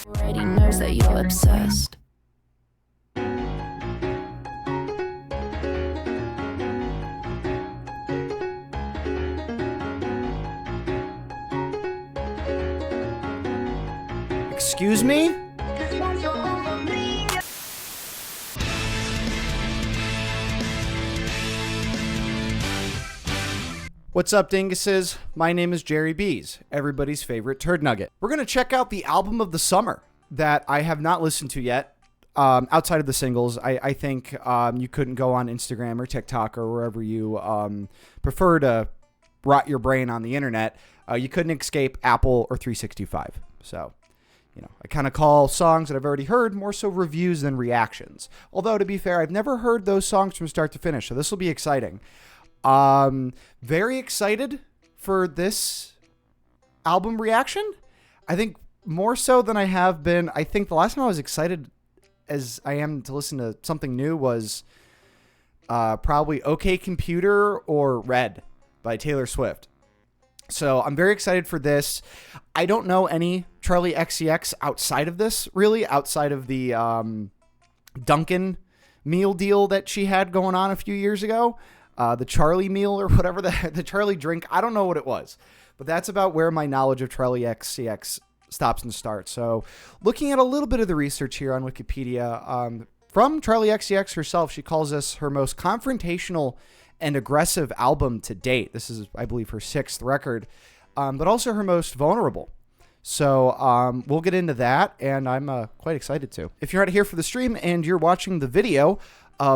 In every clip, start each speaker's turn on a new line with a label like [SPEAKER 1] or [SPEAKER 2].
[SPEAKER 1] Already knows that you're obsessed.
[SPEAKER 2] Excuse me? What's up, dinguses? My name is Jerry Bees, everybody's favorite turd nugget. We're going to check out the album of the summer that I have not listened to yet. Outside of the singles, I think you couldn't go on Instagram or TikTok or wherever you prefer to rot your brain on the internet. You couldn't escape Apple or 365. So, I kind of call songs that I've already heard more so reviews than reactions. Although, to be fair, I've never heard those songs from start to finish, so this will be exciting. Very excited for this album reaction. I think more so than I have been. I think the last time I was excited as I am to listen to something new was probably OK Computer or Red by Taylor Swift. So I'm very excited for this. I don't know any Charli xcx outside of this, really, outside of the Dunkin' meal deal that she had going on a few years ago. The Charli meal or whatever, the Charli drink. I don't know what it was, but that's about where my knowledge of Charli xcx stops and starts. So looking at a little bit of the research here on Wikipedia, from Charli xcx herself, she calls this her most confrontational and aggressive album to date. This is, I believe, her 6th record, but also her most vulnerable. So we'll get into that, and I'm quite excited to. If you're not here for the stream and you're watching the video,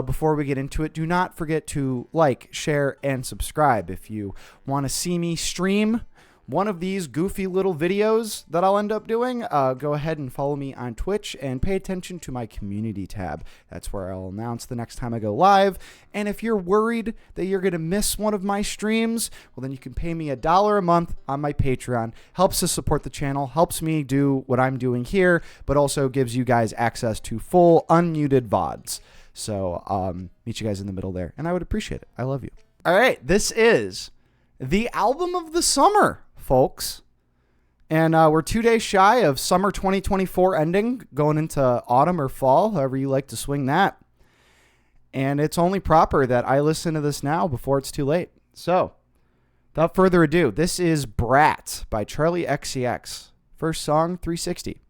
[SPEAKER 2] before we get into it, do not forget to like, share, and subscribe. If you want to see me stream one of these goofy little videos that I'll end up doing, go ahead and follow me on Twitch and pay attention to my community tab. That's where I'll announce the next time I go live. And if you're worried that you're going to miss one of my streams, well, then you can pay me $1 a month on my Patreon. Helps to support the channel, helps me do what I'm doing here, but also gives you guys access to full unmuted VODs. So meet you guys in the middle there, and I would appreciate it. I love you. All right, this is the album of the summer, folks. And we're 2 days shy of summer 2024 ending, going into autumn or fall, however you like to swing that. And it's only proper that I listen to this now before it's too late. So, without further ado, this is BRAT by Charli xcx. First song, 360.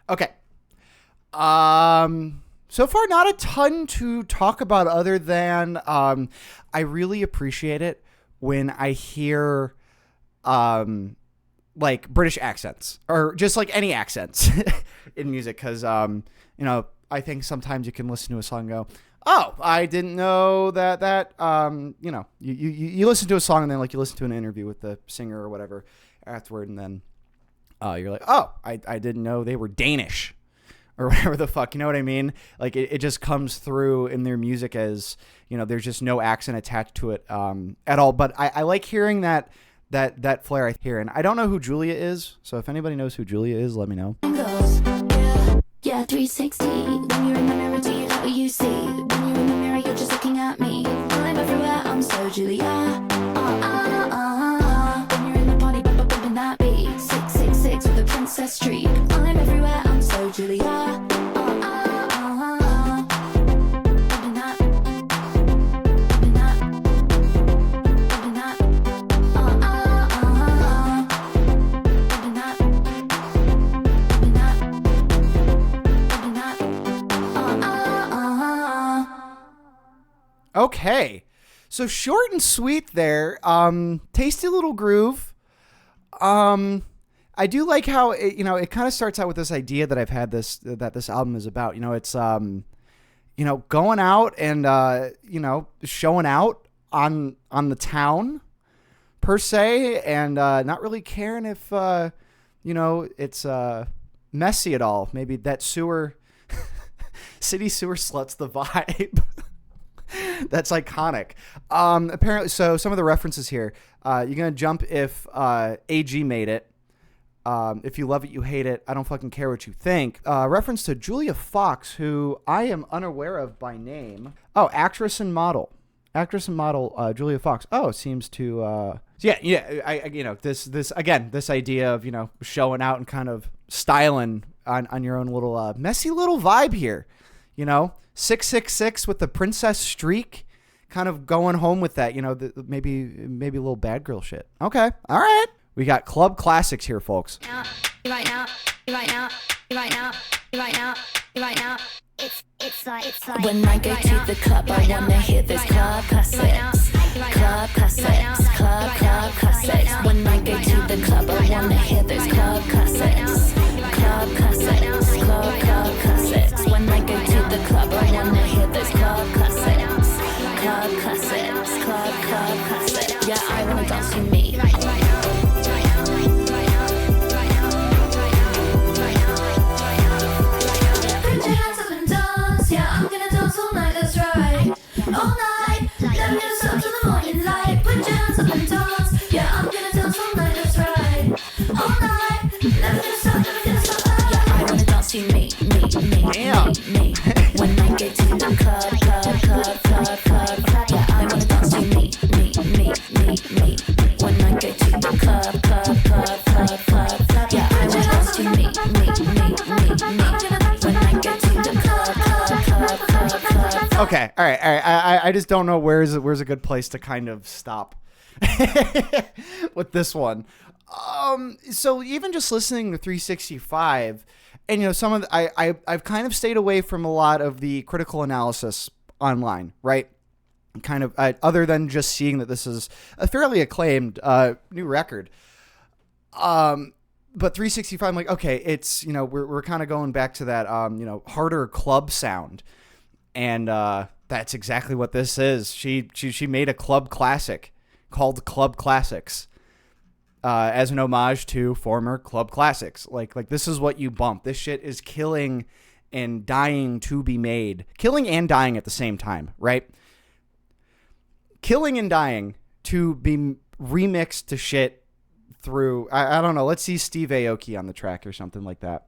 [SPEAKER 2] Okay. So far, not a ton to talk about other than I really appreciate it when I hear like British accents or just like any accents in music, because I think sometimes you can listen to a song and go, oh, I didn't know that you listen to a song and then like you listen to an interview with the singer or whatever afterward, and then you're like, oh, I didn't know they were Danish or whatever the fuck, you know what I mean? Like it just comes through in their music as, there's just no accent attached to it at all. But I like hearing that flair I hear. And I don't know who Julia is, so if anybody knows who Julia is, let me know.
[SPEAKER 1] Yeah, 360. When you're in the mirror, do you know what you see? When you're in the mirror, you're just looking at me. I'm everywhere, I'm so Julia. When you're in the party, bumping that beat. 666 with a princess streak. I'm everywhere, I'm so Julia.
[SPEAKER 2] Okay, so short and sweet there. Tasty little groove. I do like how it, it kind of starts out with this idea that I've had that this album is about. It's going out and showing out on the town per se, and not really caring if it's messy at all. Maybe that city sewer slut's the vibe. That's iconic. Apparently, so some of the references here. You're gonna jump if AG made it. If you love it, you hate it. I don't fucking care what you think. Reference to Julia Fox, who I am unaware of by name. Oh, actress and model. Julia Fox. Oh, seems to. Yeah. This idea of showing out and kind of styling on your own little messy little vibe here. 666 with the princess streak, kind of going home with that. Maybe a little bad girl shit. Okay, all right. We got club classics here, folks.
[SPEAKER 1] Right now. It's like when I go to the club, I wanna hear those club classics. Club classics, club classics. When I go to the club, I wanna hear those club classics. Club classics, club classics. When I go to the club, I wanna hear those club classics. Club classics, club classics. Yeah, I wanna dance with me. All night, never gonna stop till the morning light. Put your hands up and dance. Yeah, I'm gonna dance all night, that's right. All night, never gonna stop, never gonna stop. Yeah, I wanna dance to me. When I get to the club. Yeah, I wanna dance to me. When I get to the club. Yeah, I wanna dance to me. When I get to the club.
[SPEAKER 2] Okay, all right. I just don't know where's a good place to kind of stop with this one. So even just listening to 365, and some of I've kind of stayed away from a lot of the critical analysis online, right? Kind of other than just seeing that this is a fairly acclaimed new record. But 365, I'm like, okay, it's we're kind of going back to that harder club sound. And that's exactly what this is. She made a club classic called Club Classics as an homage to former club classics. Like this is what you bump. This shit is killing and dying to be made. Killing and dying at the same time, right? Killing and dying to be remixed to shit through, I don't know, let's see Steve Aoki on the track or something like that.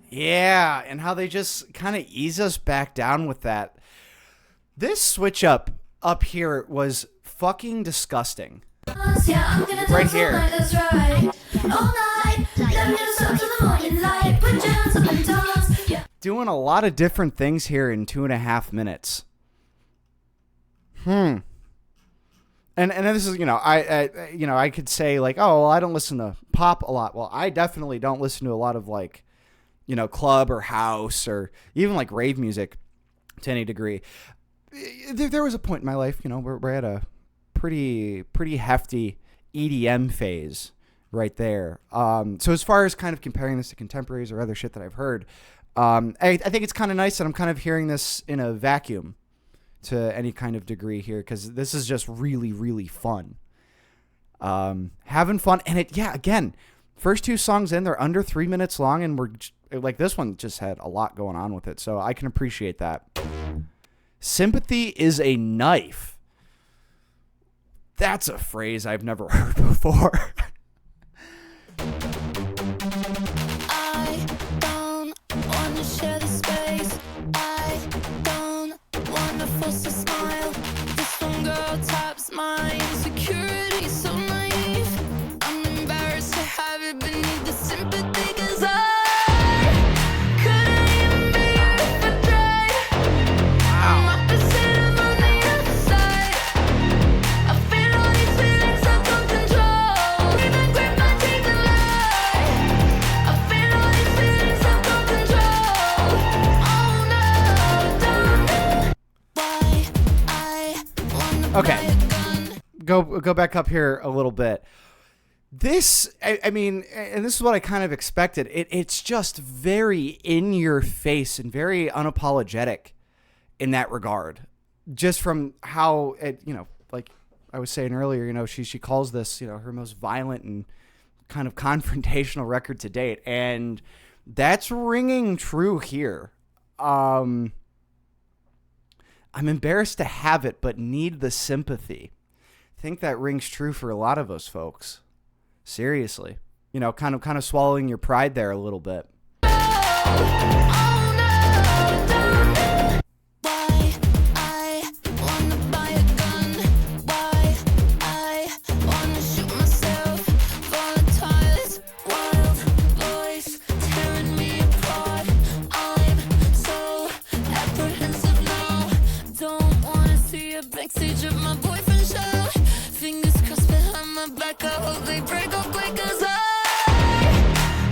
[SPEAKER 2] Yeah, and how they just kind of ease us back down with that. This switch up here was fucking disgusting. Right here. Doing a lot of different things here in 2.5 minutes. And this is, I could say like, oh, well, I don't listen to pop a lot. Well, I definitely don't listen to a lot of like, club or house or even like rave music to any degree. There was a point in my life, we're at a pretty hefty EDM phase right there. So as far as kind of comparing this to contemporaries or other shit that I've heard, I think it's kind of nice that I'm kind of hearing this in a vacuum to any kind of degree here, because this is just really, really fun. Having fun. And again, first 2 songs in, they're under 3 minutes long, and we're like, this one just had a lot going on with it, so I can appreciate that. Sympathy is a knife. That's a phrase I've never heard before.
[SPEAKER 1] I don't want to share the space. I don't want to force a smile. This one girl taps my insecurity so naive. I'm embarrassed to have it beneath
[SPEAKER 2] go back up here a little bit. This, I mean, and this is what I kind of expected. It's just very in your face and very unapologetic in that regard. Just from how it, like I was saying earlier, she calls this, her most violent and kind of confrontational record to date, and that's ringing true here. I'm embarrassed to have it, but need the sympathy. I think that rings true for a lot of us folks. Seriously, kind of swallowing your pride there a little bit.
[SPEAKER 1] Backstage of my boyfriend's show. Fingers crossed behind my back. I hope they break up quick, 'cause I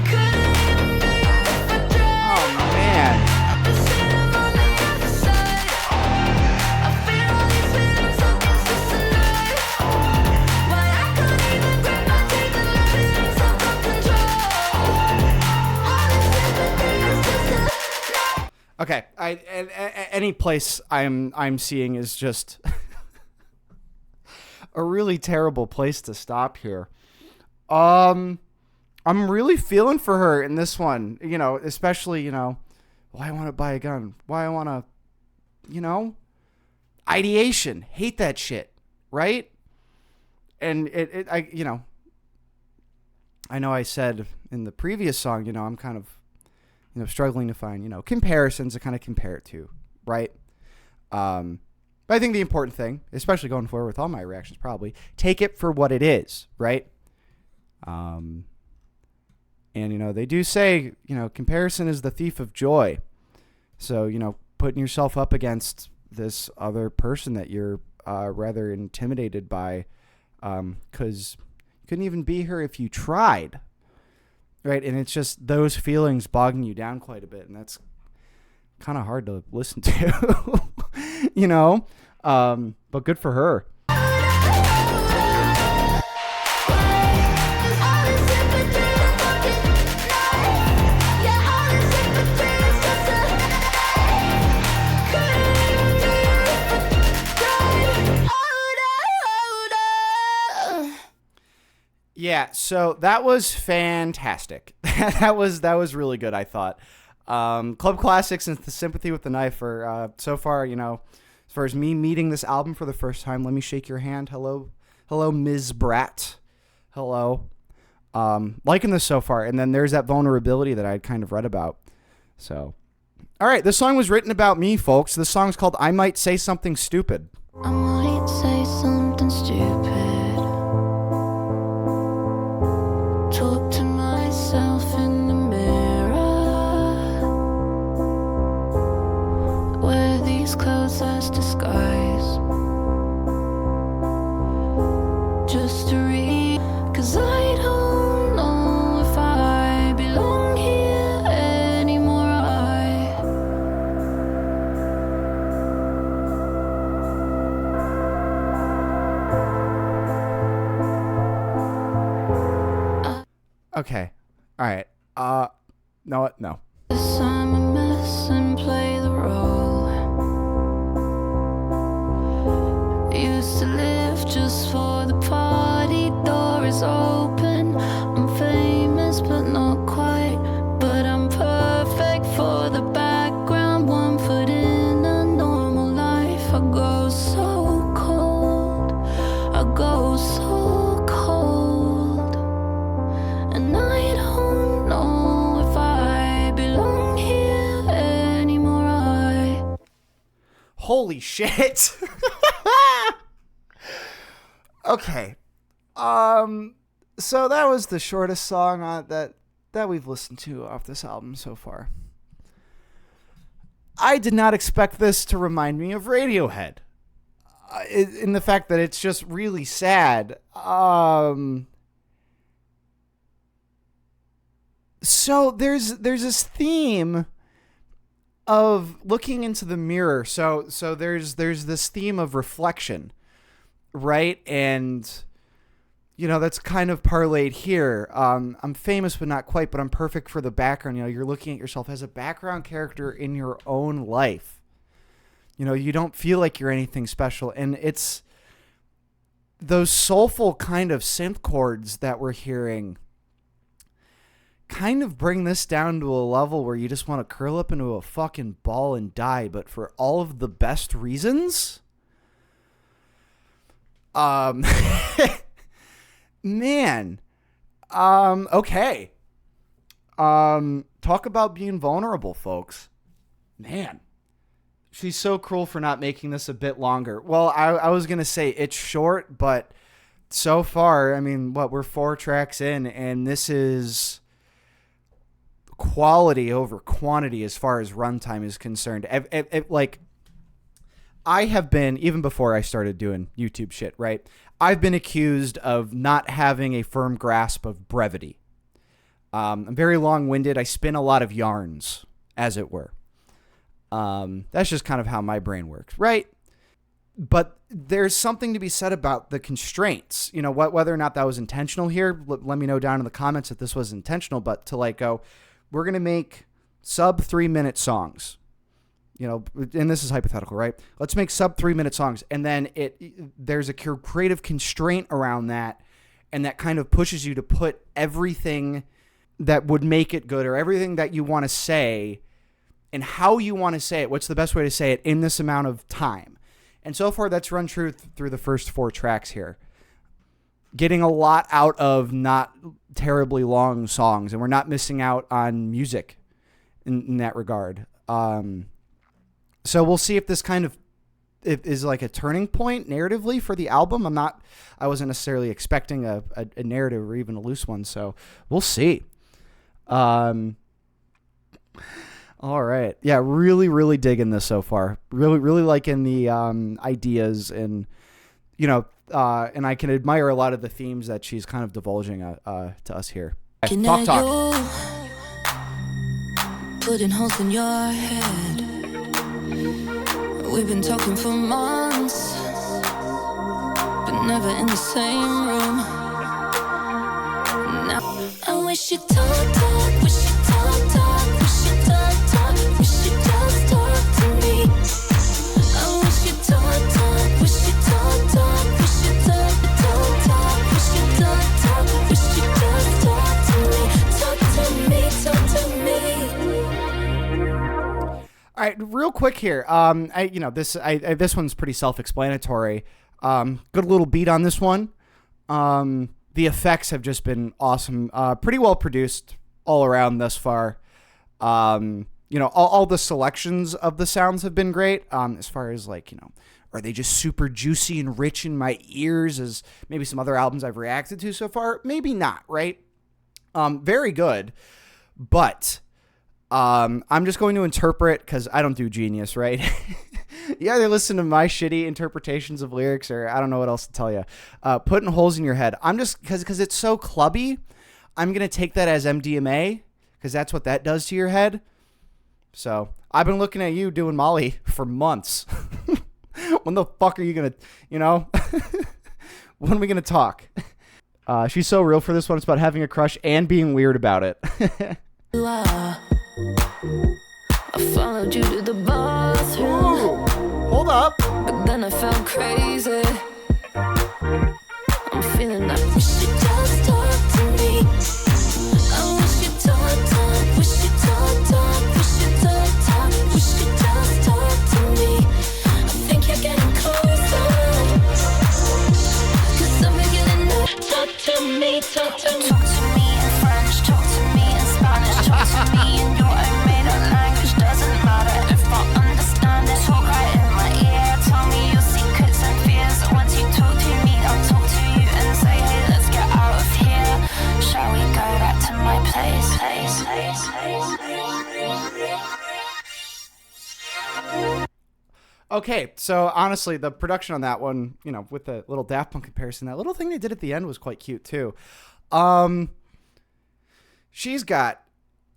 [SPEAKER 1] couldn't even breathe if I tried.
[SPEAKER 2] Oh man.
[SPEAKER 1] I've been sitting on the other side. I feel all these feelings, something's just tonight. Why I couldn't even grip my teeth and let feelings out of control. All this sympathy is just a
[SPEAKER 2] Okay, any place I'm seeing is just a really terrible place to stop here. I'm really feeling for her in this one, especially, why I want to buy a gun, why I want to, ideation, hate that shit, right? And I know I said in the previous song, I'm kind of, struggling to find, comparisons to kind of compare it to, right? But I think the important thing, especially going forward with all my reactions, probably take it for what it is, right? And they do say, comparison is the thief of joy. So, putting yourself up against this other person that you're rather intimidated by, because you couldn't even be her if you tried, right? And it's just those feelings bogging you down quite a bit, and that's kind of hard to listen to, but good for her. Yeah, so that was fantastic. that was really good, I thought. Club Classics and the Sympathy with the Knife are so far, as far as me meeting this album for the first time. Let me shake your hand. Hello, Ms. BRAT. Hello. Liking this so far, and then there's that vulnerability that I had kind of read about. So, all right, this song was written about me, folks. This song's called "I Might Say Something Stupid."
[SPEAKER 1] I might say something stupid. Talk to myself in the mirror. Wear these clothes as disguise. Just to read, 'cause I don't know if I belong here anymore.
[SPEAKER 2] Okay. All right. No.
[SPEAKER 1] Guess I'm a mess and play the role. Used to live just for the party. Door is open. I'm famous but not quite. But I'm perfect for the background. 1 foot in a normal life. I go so cold. I go so cold. And I don't know if I belong here anymore.
[SPEAKER 2] Holy shit. Okay. So that was the shortest song that we've listened to off this album so far. I did not expect this to remind me of Radiohead. In the fact that it's just really sad. So there's this theme of looking into the mirror. So there's this theme of reflection. right? And, you know, that's kind of parlayed here. I'm famous, but not quite, but I'm perfect for the background. You know, you're looking at yourself as a background character in your own life. You know, you don't feel like you're anything special. And it's those soulful kind of synth chords that we're hearing kind of bring this down to a level where you just want to curl up into a fucking ball and die, but for all of the best reasons. Man. Okay. Talk about being vulnerable, folks. Man. She's so cruel for not making this a bit longer. Well, I was going to say it's short, but so far, I mean, we're 4 tracks in, and this is quality over quantity as far as runtime is concerned. Like, I have been, even before I started doing YouTube shit, right? I've been accused of not having a firm grasp of brevity. I'm very long-winded. I spin a lot of yarns, as it were. That's just kind of how my brain works, right? But there's something to be said about the constraints. You know, whether or not that was intentional here, let me know down in the comments if this was intentional, but to like go, we're going to make sub 3-minute songs. You know, and this is hypothetical, right? Let's make sub 3-minute songs. And then there's a creative constraint around that. And that kind of pushes you to put everything that would make it good or everything that you want to say and how you want to say it, what's the best way to say it in this amount of time. And so far, that's run true through the first 4 tracks here. Getting a lot out of not terribly long songs, and we're not missing out on music in that regard. So we'll see if this kind of is like a turning point narratively for the album. I wasn't necessarily expecting a narrative or even a loose one, so we'll see. All right. Yeah, really, really digging this so far. Really, really liking the ideas and, you know, and I can admire a lot of the themes that she's kind of divulging to us here. Talk.
[SPEAKER 1] Putting holes in your head. We've been talking for months, but never in the same room. Now I wish you'd talk, wish you'd talk, wish you'd talk, wish you'd just talk to me. I wish you'd talk, wish you'd talk, wish you'd talk, wish you'd talk, wish you'd just talk to me, talk to me.
[SPEAKER 2] All right, real quick here. This one's pretty self-explanatory. Good little beat on this one. The effects have just been awesome. Pretty well produced all around thus far. All the selections of the sounds have been great. As far as like, are they just super juicy and rich in my ears as maybe some other albums I've reacted to so far? Maybe not, right? Very good, but I'm just going to interpret because I don't do Genius, right? You either listen to my shitty interpretations of lyrics or I don't know what else to tell you. Putting holes in your head. I'm just, because it's so clubby, I'm going to take that as MDMA because that's what that does to your head. So I've been looking at you doing Molly for months. When the fuck are you going to, when are we going to talk? She's so real for this one. It's about having a crush and being weird about it.
[SPEAKER 1] I followed you to the bathroom.
[SPEAKER 2] Ooh, hold up.
[SPEAKER 1] But then I felt crazy. I'm feeling like we should just talk to me. I wish you talk, wish you talk, wish you talk, wish you just talk to me. I think you're getting closer. 'Cause I'm beginning to talk to me, talk to me. Talk to me in French, talk to me in Spanish, talk to me in your own made-up language. Doesn't matter if I understand it. Talk right in my ear, tell me your secrets and fears. Once you talk to me, I'll talk to you and say, hey, let's get out of here. Shall we go back to my place?
[SPEAKER 2] Okay, so honestly, the production on that one, with the little Daft Punk comparison, that little thing they did at the end was quite cute too. She's got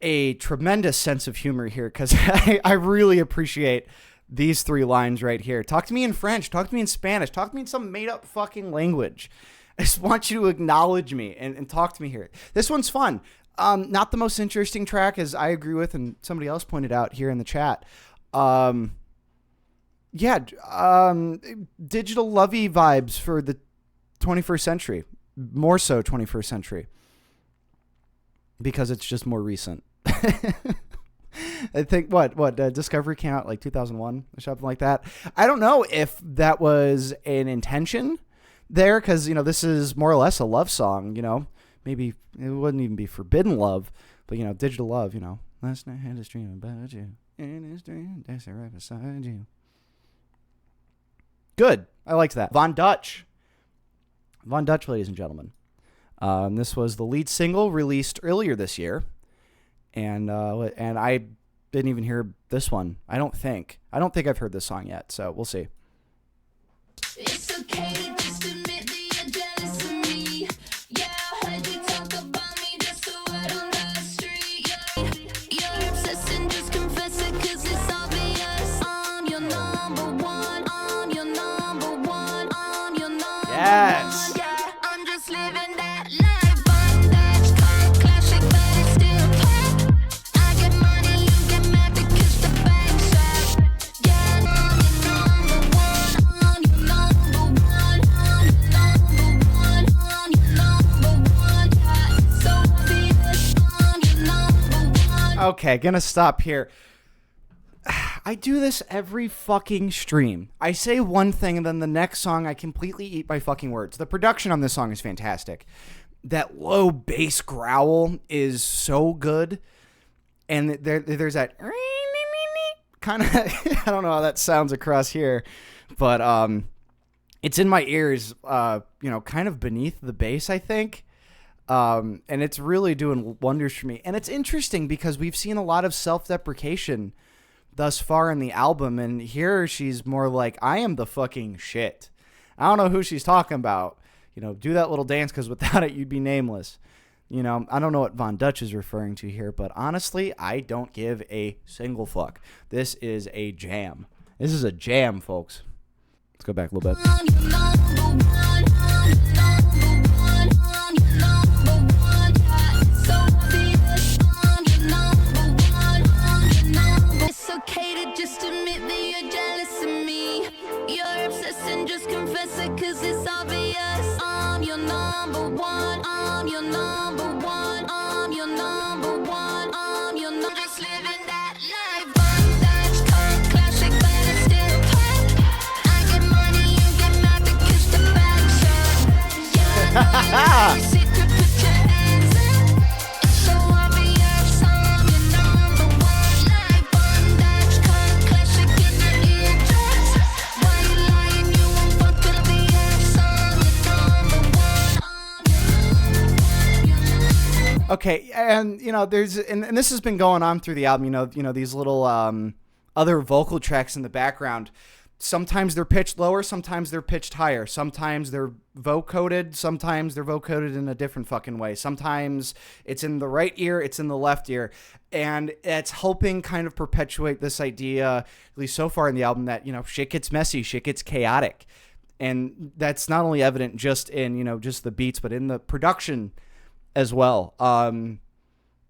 [SPEAKER 2] a tremendous sense of humor here because I really appreciate these 3 lines right here. Talk to me in French. Talk to me in Spanish. Talk to me in some made-up fucking language. I just want you to acknowledge me and talk to me here. This one's fun. Not the most interesting track, as I agree with, and somebody else pointed out here in the chat. Digital lovey vibes for the 21st century. More so 21st century. Because it's just more recent. I think, Discovery came out like 2001 or something like that. I don't know if that was an intention there, because, this is more or less a love song, Maybe it wouldn't even be forbidden love, but, digital love, Last night I had a dream about you. In his dream, dancing right beside you. Good. I liked that. Von Dutch, ladies and gentlemen. This was the lead single released earlier this year. And I didn't even hear this one. I don't think I've heard this song yet, so we'll see.
[SPEAKER 1] It's okay to just admit that you're jealous of me. Yeah, I heard you talk about me, just a word on the street. Yeah, you're obsessed and just confess it, 'cause it's obvious. I'm your number one, I'm your number one, I'm your number one.
[SPEAKER 2] Yes.
[SPEAKER 1] Yeah, I'm just living that life. Bondage, car, classic, but it's still pop. I get money, you get mad because the bank's up. Yeah, I'm your number one, I'm your number one, I'm your number one, I'm your number one. Yeah, it's so obvious, I'm your number one.
[SPEAKER 2] Okay, gonna stop here. I do this every fucking stream. I say one thing and then the next song I completely eat my fucking words. The production on this song is fantastic. That low bass growl is so good. And there's that kind of, I don't know how that sounds across here, but it's in my ears, kind of beneath the bass, I think. And it's really doing wonders for me. And it's interesting because we've seen a lot of self-deprecation thus far in the album, and here she's more like, I am the fucking shit. I don't know who she's talking about. Do that little dance, because without it, you'd be nameless. I don't know what Von Dutch is referring to here, but honestly, I don't give a single fuck. This is a jam. This is a jam, folks. Let's go back a little bit.
[SPEAKER 1] I'm your number one, I'm your number one, I'm your number one. Yeah, it's so obvious, I'm your number one, I'm your number. It's okay to just admit that you're jealous of me. You're obsessed and just confess it, 'cause it's obvious. I'm your number one, I'm your number one, I'm your number one, I'm your number. Just living that life. Bondage, car, classic, but it's still pop. I get money, you get mad because the bank's up. Yeah, I know you're secret, put your hands up. It's so obvious, I'm your number one. Life, bondage, car, classic in your eardrums. Why you lying? You won't fuck with BS. I'm your number one. I'm your number one.
[SPEAKER 2] Okay, and there's and this has been going on through the album. These little other vocal tracks in the background. Sometimes they're pitched lower, sometimes they're pitched higher. Sometimes they're vocoded, sometimes they're vocoded in a different fucking way. Sometimes it's in the right ear, it's in the left ear, and it's helping kind of perpetuate this idea, at least so far in the album, that shit gets messy, shit gets chaotic, and that's not only evident just in just the beats, but in the production as well.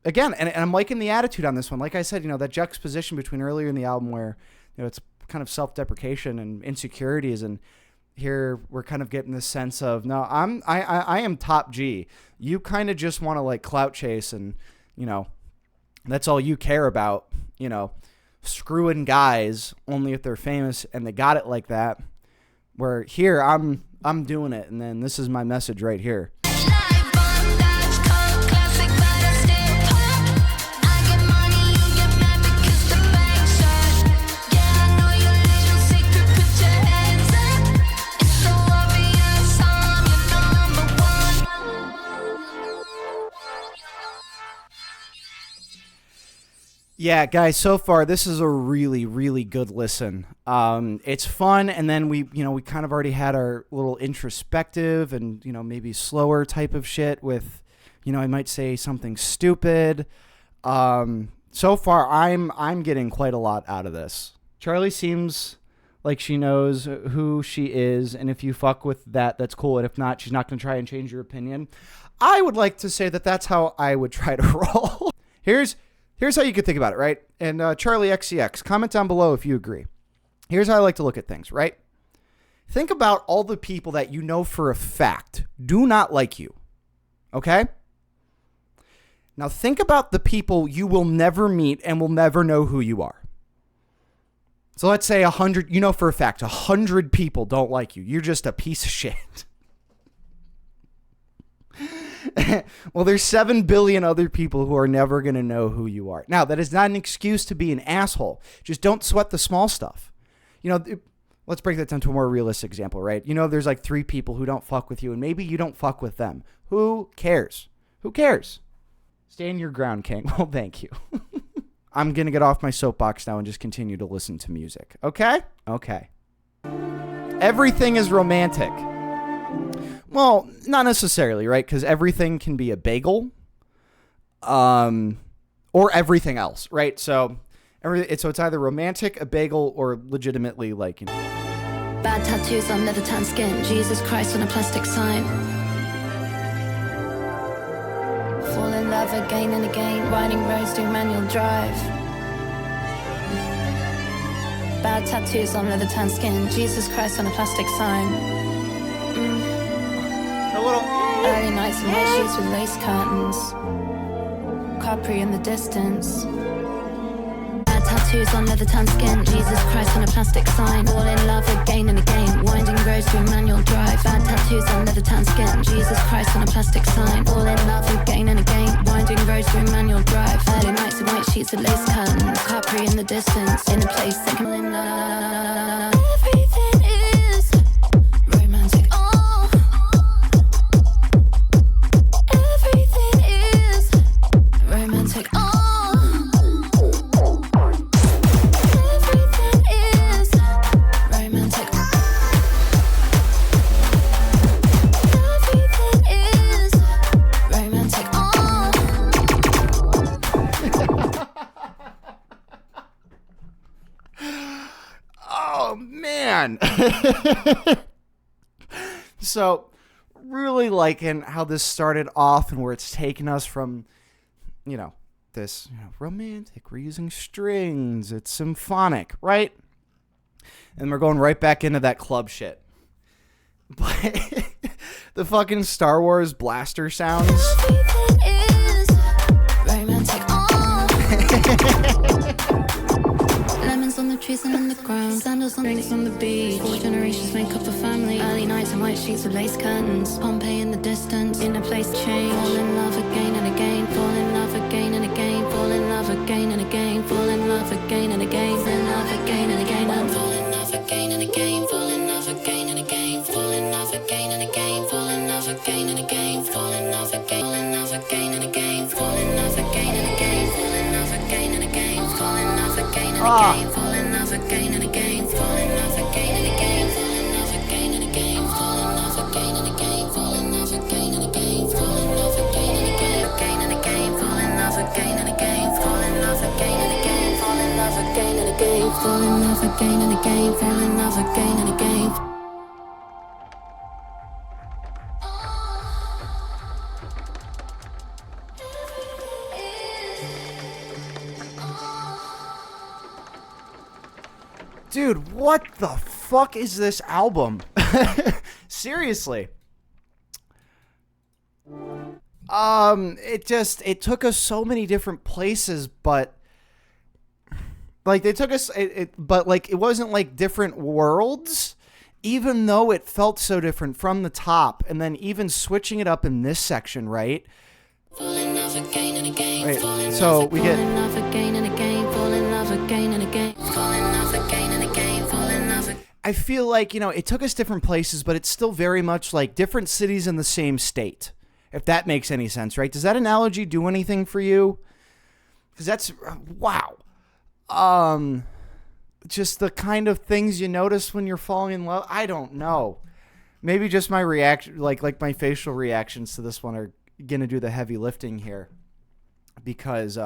[SPEAKER 2] Again, and I'm liking the attitude on this one. Like I said, that juxtaposition between earlier in the album where it's kind of self-deprecation and insecurities, and here we're kind of getting this sense of, no, I am top G. You kind of just want to like clout chase, and that's all you care about. Screwing guys only if they're famous and they got it like that. Where here I'm doing it, and then this is my message right here.
[SPEAKER 1] Life, bondage, car, classic, but it's still pop. I get money, you get mad because the bank's up. Yeah, I know your little secret, put your hands up. It's so obvious, I'm your number one.
[SPEAKER 2] Yeah, guys, so far this is a really, really good listen. It's fun, and then we kind of already had our little introspective and maybe slower type of shit with, I might say something stupid. So far I'm getting quite a lot out of this. Charli seems like she knows who she is, and if you fuck with that, that's cool. And if not, she's not going to try and change your opinion. I would like to say that that's how I would try to roll. Here's how you could think about it, right? And Charli xcx, comment down below if you agree. Here's how I like to look at things, right? Think about all the people that you know for a fact do not like you, okay? Now think about the people you will never meet and will never know who you are. So let's say 100, you know for a fact, 100 people don't like you. You're just a piece of shit. Well, there's 7 billion other people who are never going to know who you are. Now, that is not an excuse to be an asshole. Just don't sweat the small stuff. You know, let's break that down to a more realistic example, right? You know, there's like 3 people who don't fuck with you, and maybe you don't fuck with them. Who cares? Who cares? Stand your ground, King. Well, thank you. I'm going to get off my soapbox now and just continue to listen to music. Okay? Okay. Everything is romantic. Well, not necessarily, right? Because everything can be a bagel, or everything else, right? So it's either romantic, a bagel, or legitimately like, you know.
[SPEAKER 1] Bad tattoos on leather tan skin. Jesus Christ on a plastic sign. Fall in love again and again. Riding roads doing manual drive. Bad tattoos on leather tan skin. Jesus Christ on a plastic sign.
[SPEAKER 2] A little.
[SPEAKER 1] Early nights in white sheets with lace curtains. Capri in the distance. Bad tattoos on leather tan skin. Jesus Christ on a plastic sign. Fall in love again and again. Winding roads through manual drive. Bad tattoos on leather tan skin. Jesus Christ on a plastic sign. Fall in love again and again. Winding roads through manual drive. Early nights in white sheets with lace curtains. Capri in the distance. In a place that can in love. Everything is romantic. Oh. Everything is romantic. Oh. Everything is romantic. Everything is romantic. Oh.
[SPEAKER 2] Oh, man. So, really liking how this started off and where it's taken us from, you know, this romantic, we're using strings, it's symphonic, right? And we're going right back into that club shit. But the fucking Star Wars blaster sounds.
[SPEAKER 1] Everything is romantic. Oh. Lemons on the trees and on the ground. Sandals on rings on the beach. 4 generations make up a family. Early nights and white sheets with lace curtains. Pompeii in the distance. In a place change. Fall in love again and again. Fall in love again and again. Fall in love again and again. Fall in love again and again. Fall in love again and again. And fall in love again and again. Fall in love again and again. Fall in love again and again. Fall in love again and again. Fall in love again. Fall in love again and again. Fall in love again and again. Fall in love again and again. Fall in love again and again. Fall in love again and again. Fall in love again and again. Fall in love again and again. Fall in love again and again. Fall in love again and again. Fall in love again and again. Again and again. Fall in love again and again. Fall in love again and again. Fall in love again and again. Fall in love again and again. Fall in love again and again.
[SPEAKER 2] Dude, what the fuck is this album? Seriously. It took us so many different places, but like they took us, but like it wasn't like different worlds, even though it felt so different from the top, and then even switching it up in this section, right? Right, so we get. I feel like, you know, it took us different places, but it's still very much like different cities in the same state, if that makes any sense, right? Does that analogy do anything for you? Because that's, wow. Just the kind of things you notice when you're falling in love. I don't know. Maybe just my reaction, like my facial reactions to this one are going to do the heavy lifting here. Because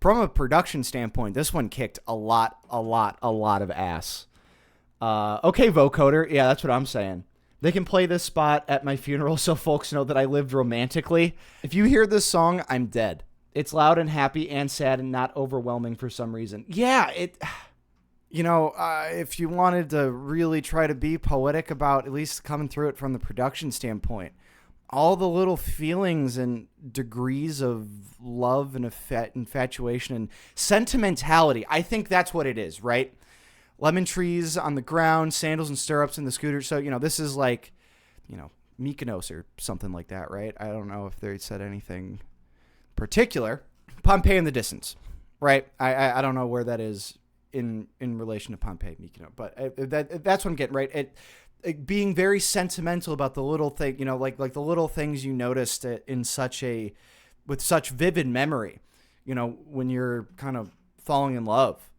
[SPEAKER 2] from a production standpoint, this one kicked a lot of ass. Okay, vocoder. Yeah, that's what I'm saying. They can play this spot at my funeral so folks know that I lived romantically. If you hear this song, I'm dead. It's loud and happy and sad and not overwhelming for some reason. Yeah, if you wanted to really try to be poetic about at least coming through it from the production standpoint, all the little feelings and degrees of love and infatuation and sentimentality, I think that's what it is, right? Lemon trees on the ground, sandals and stirrups in the scooter. So, this is like, Mykonos or something like that, right? I don't know if they said anything particular. Pompeii in the distance, right? I don't know where that is in relation to Pompeii, Mykonos, but that's what I'm getting, right? It being very sentimental about the little thing, like the little things you noticed with such vivid memory, when you're kind of falling in love.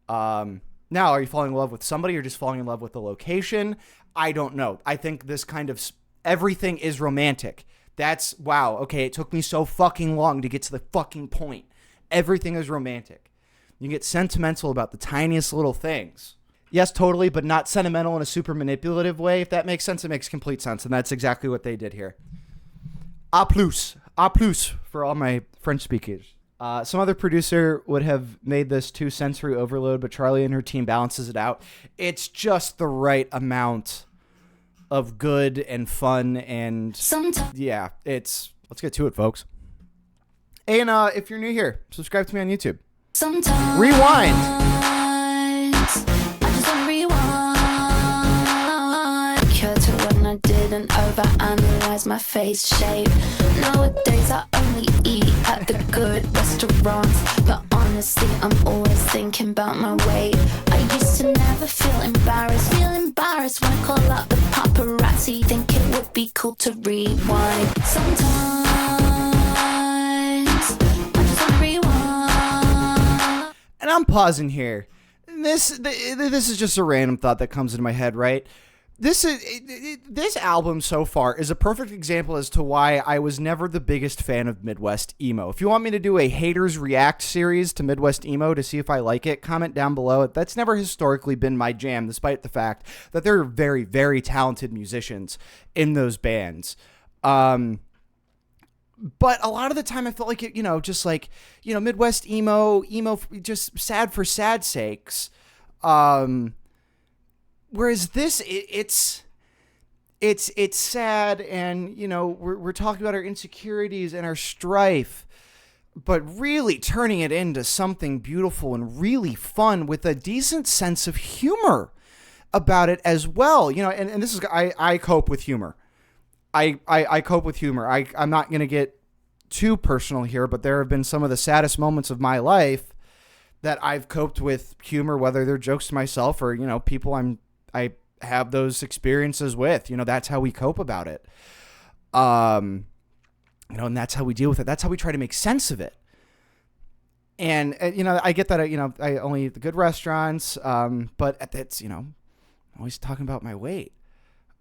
[SPEAKER 2] Now, are you falling in love with somebody or just falling in love with the location? I don't know. I think this kind of everything is romantic. That's, wow, okay, it took me so fucking long to get to the fucking point. Everything is romantic. You get sentimental about the tiniest little things. Yes, totally, but not sentimental in a super manipulative way. If that makes sense, it makes complete sense, and that's exactly what they did here. A plus for all my French speakers. Some other producer would have made this too sensory overload, but Charli and her team balances it out. It's just the right amount of good and fun, and yeah, let's get to it, folks. And if you're new here, subscribe to me on YouTube.
[SPEAKER 1] Sometimes
[SPEAKER 2] Rewind.
[SPEAKER 1] I just wanna rewind. Cut to when I didn't overanalyze my face shape. Nowadays I only eat at the good restaurants, but honestly I'm always thinking about my weight. I used to never feel embarrassed when I call out the paparazzi. Think it would be cool to rewind. Sometimes
[SPEAKER 2] And I'm pausing here. This is just a random thought that comes into my head, right? This album so far is a perfect example as to why I was never the biggest fan of Midwest emo. If you want me to do a haters react series to Midwest emo to see if I like it, comment down below. That's never historically been my jam, despite the fact that there are very, very talented musicians in those bands. But a lot of the time I felt like it, just like, Midwest emo, just sad for sad sakes. Whereas this, it's sad, and we're talking about our insecurities and our strife, but really turning it into something beautiful and really fun with a decent sense of humor about it as well. And this is, I cope with humor. I cope with humor. I'm not going to get too personal here, but there have been some of the saddest moments of my life that I've coped with humor, whether they're jokes to myself or, people I have those experiences with. That's how we cope about it. And that's how we deal with it. That's how we try to make sense of it. And I get that, I only eat the good restaurants, but it's, I'm always talking about my weight.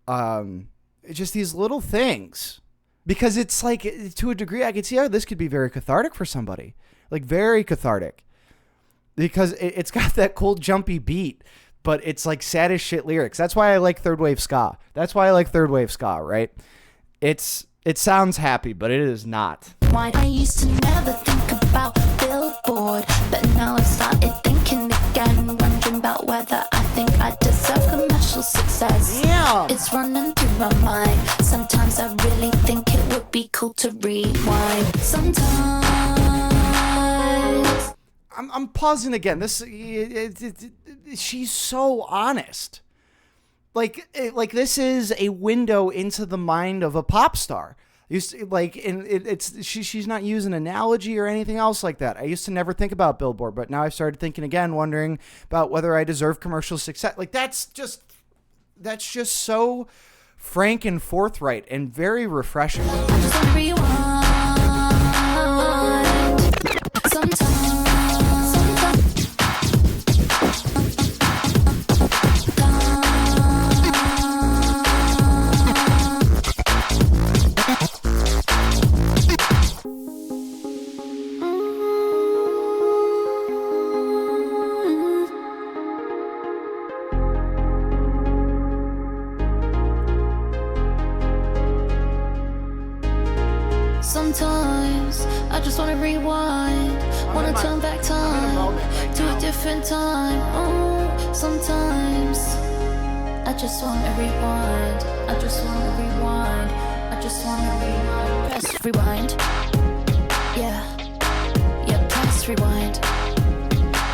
[SPEAKER 2] It's just these little things, because it's like, to a degree, I could see how this could be very cathartic for somebody, like very cathartic, because it's got that cool jumpy beat, but it's like sad as shit lyrics. That's why I like third wave ska. Right? It sounds happy, but it is not.
[SPEAKER 1] Why I used to never think about Billboard, but now I've started thinking again, wondering about whether I think I deserve commercial success.
[SPEAKER 2] Yeah.
[SPEAKER 1] It's running through my mind. Sometimes I really think it would be cool to rewind. Sometimes
[SPEAKER 2] I'm pausing again. She's so honest. Like this is a window into the mind of a pop star. She's not using analogy or anything else like that. I used to never think about Billboard, but now I've started thinking again, wondering about whether I deserve commercial success. Like that's just so frank and forthright and very refreshing.
[SPEAKER 1] I just wanna rewind. Sometimes. rewind. Wanna turn back time to a different time. Oh, sometimes I just wanna rewind. I just wanna rewind. I just wanna rewind. Press rewind. Yeah. Yeah, press rewind.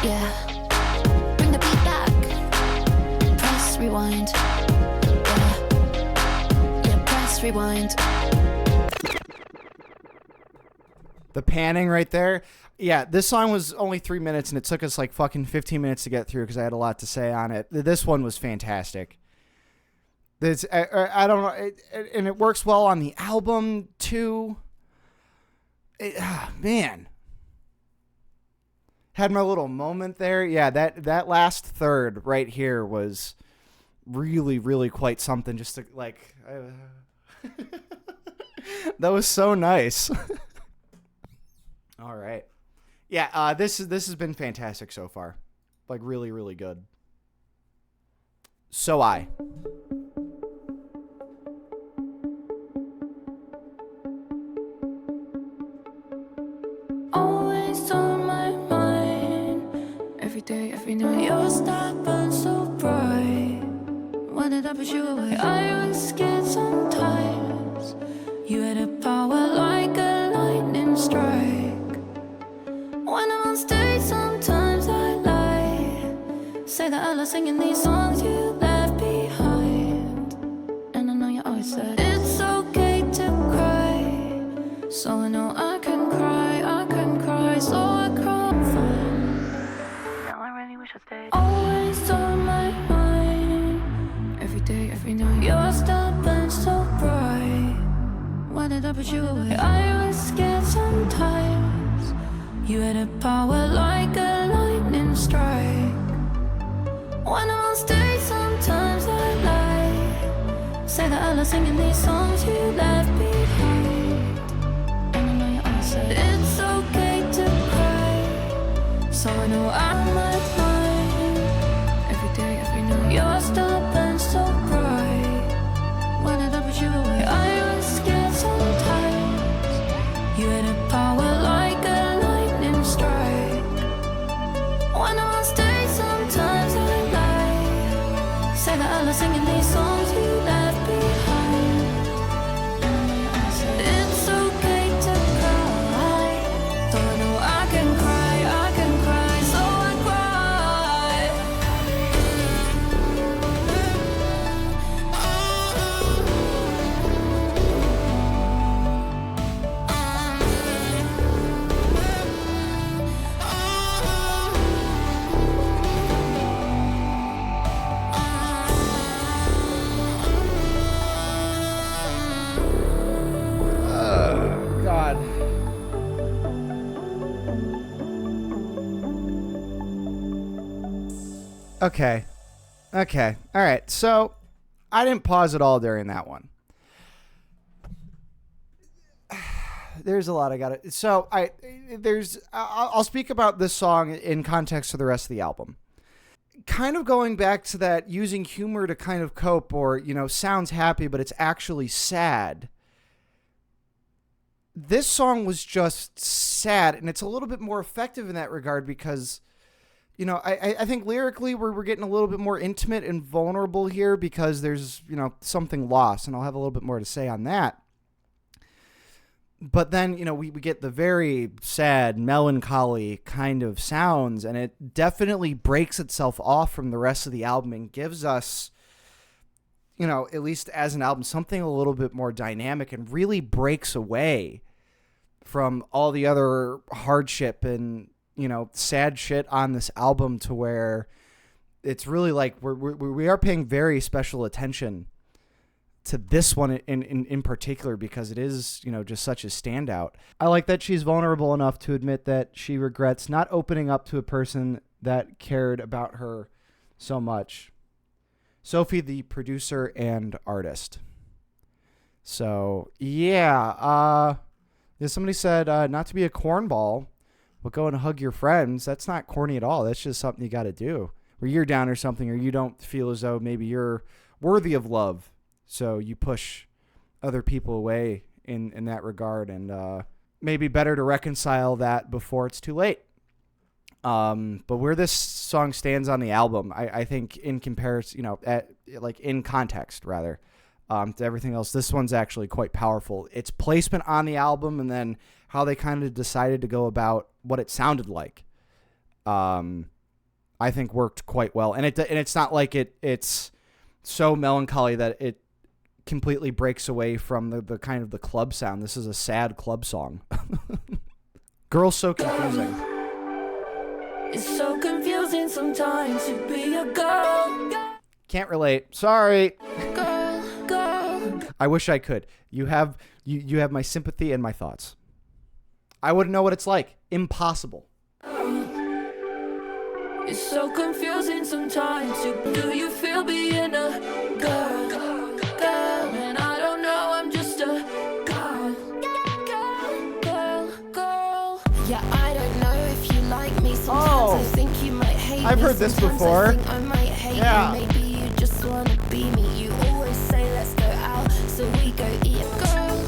[SPEAKER 1] Yeah. Bring the beat back. Press rewind. Yeah. Yeah, press rewind.
[SPEAKER 2] The panning right there. Yeah, this song was only 3 minutes, and it took us like fucking 15 minutes to get through because I had a lot to say on it. This one was fantastic. This I don't know, and it works well on the album too. Man, had my little moment there. Yeah, that last third right here was really, really quite something. Just to like, that was so nice. All right. Yeah, this has been fantastic so far. Like really, really good. So I.
[SPEAKER 1] Always on my mind. Every day, every night. Your star burns so bright. Why did I push you away? I was scared sometimes. You had a power like a lightning strike. When I'm on stage, sometimes I lie. Say that I love singing these songs you left behind. And I know you always said it's okay to cry. So I know I can cry, so I cry fine. Now I really wish I stayed. Always on my mind. Every day, every night. Your star burns so bright. Why did I put you away? I was scared sometimes. You had a power like a lightning strike. When I'm on stage, sometimes I lie. Say that I love singing these songs you left behind. And I know you always said it's okay to cry. So I know I might lie. Every day, every night. Your star burns so bright. Why did I put you away? I was scared sometimes. You had a power like a lightning strike. When I'm on stage, sometimes I lie. Say that I love singing these songs you left behind. It's okay to cry. So I know I can cry, so I cry.
[SPEAKER 2] God. Okay. All right. So I didn't pause at all during that one. There's a lot I got to. So I'll speak about this song in context to the rest of the album. Kind of going back to that using humor to kind of cope, or, sounds happy, but it's actually sad. This song was just sad, and it's a little bit more effective in that regard because, I think lyrically we're getting a little bit more intimate and vulnerable here because there's, something lost, and I'll have a little bit more to say on that. But then, we get the very sad, melancholy kind of sounds, and it definitely breaks itself off from the rest of the album and gives us, at least as an album, something a little bit more dynamic and really breaks away from all the other hardship and, sad shit on this album, to where it's really like we are paying very special attention to this one in particular because it is, just such a standout. I like that she's vulnerable enough to admit that she regrets not opening up to a person that cared about her so much. Sophie, the producer and artist. So, yeah. Somebody said not to be a cornball, but go and hug your friends. That's not corny at all. That's just something you got to do. Where you're down or something, or you don't feel as though maybe you're worthy of love. So you push other people away in that regard. And maybe better to reconcile that before it's too late. But where this song stands on the album, I think in comparison, in context rather, to everything else, this one's actually quite powerful. Its placement on the album and then how they kind of decided to go about what it sounded like, I think worked quite well. And it's not like it's so melancholy that it completely breaks away from the kind of the club sound. This is a sad club song. Girl's so confusing.
[SPEAKER 1] It's so confusing sometimes to be a girl.
[SPEAKER 2] Can't relate. Sorry.
[SPEAKER 1] Girl.
[SPEAKER 2] I wish I could. You have my sympathy and my thoughts. I wouldn't know what it's like. Impossible.
[SPEAKER 1] It's so confusing sometimes. Do you feel being a girl? And I don't know, I'm just a girl. Yeah, I don't know if you like me. Sometimes I think you might hate me.
[SPEAKER 2] I've heard this before.
[SPEAKER 1] I think I might hate you. Maybe you just wanna be me. You always say let's go out, so we go eat a girl.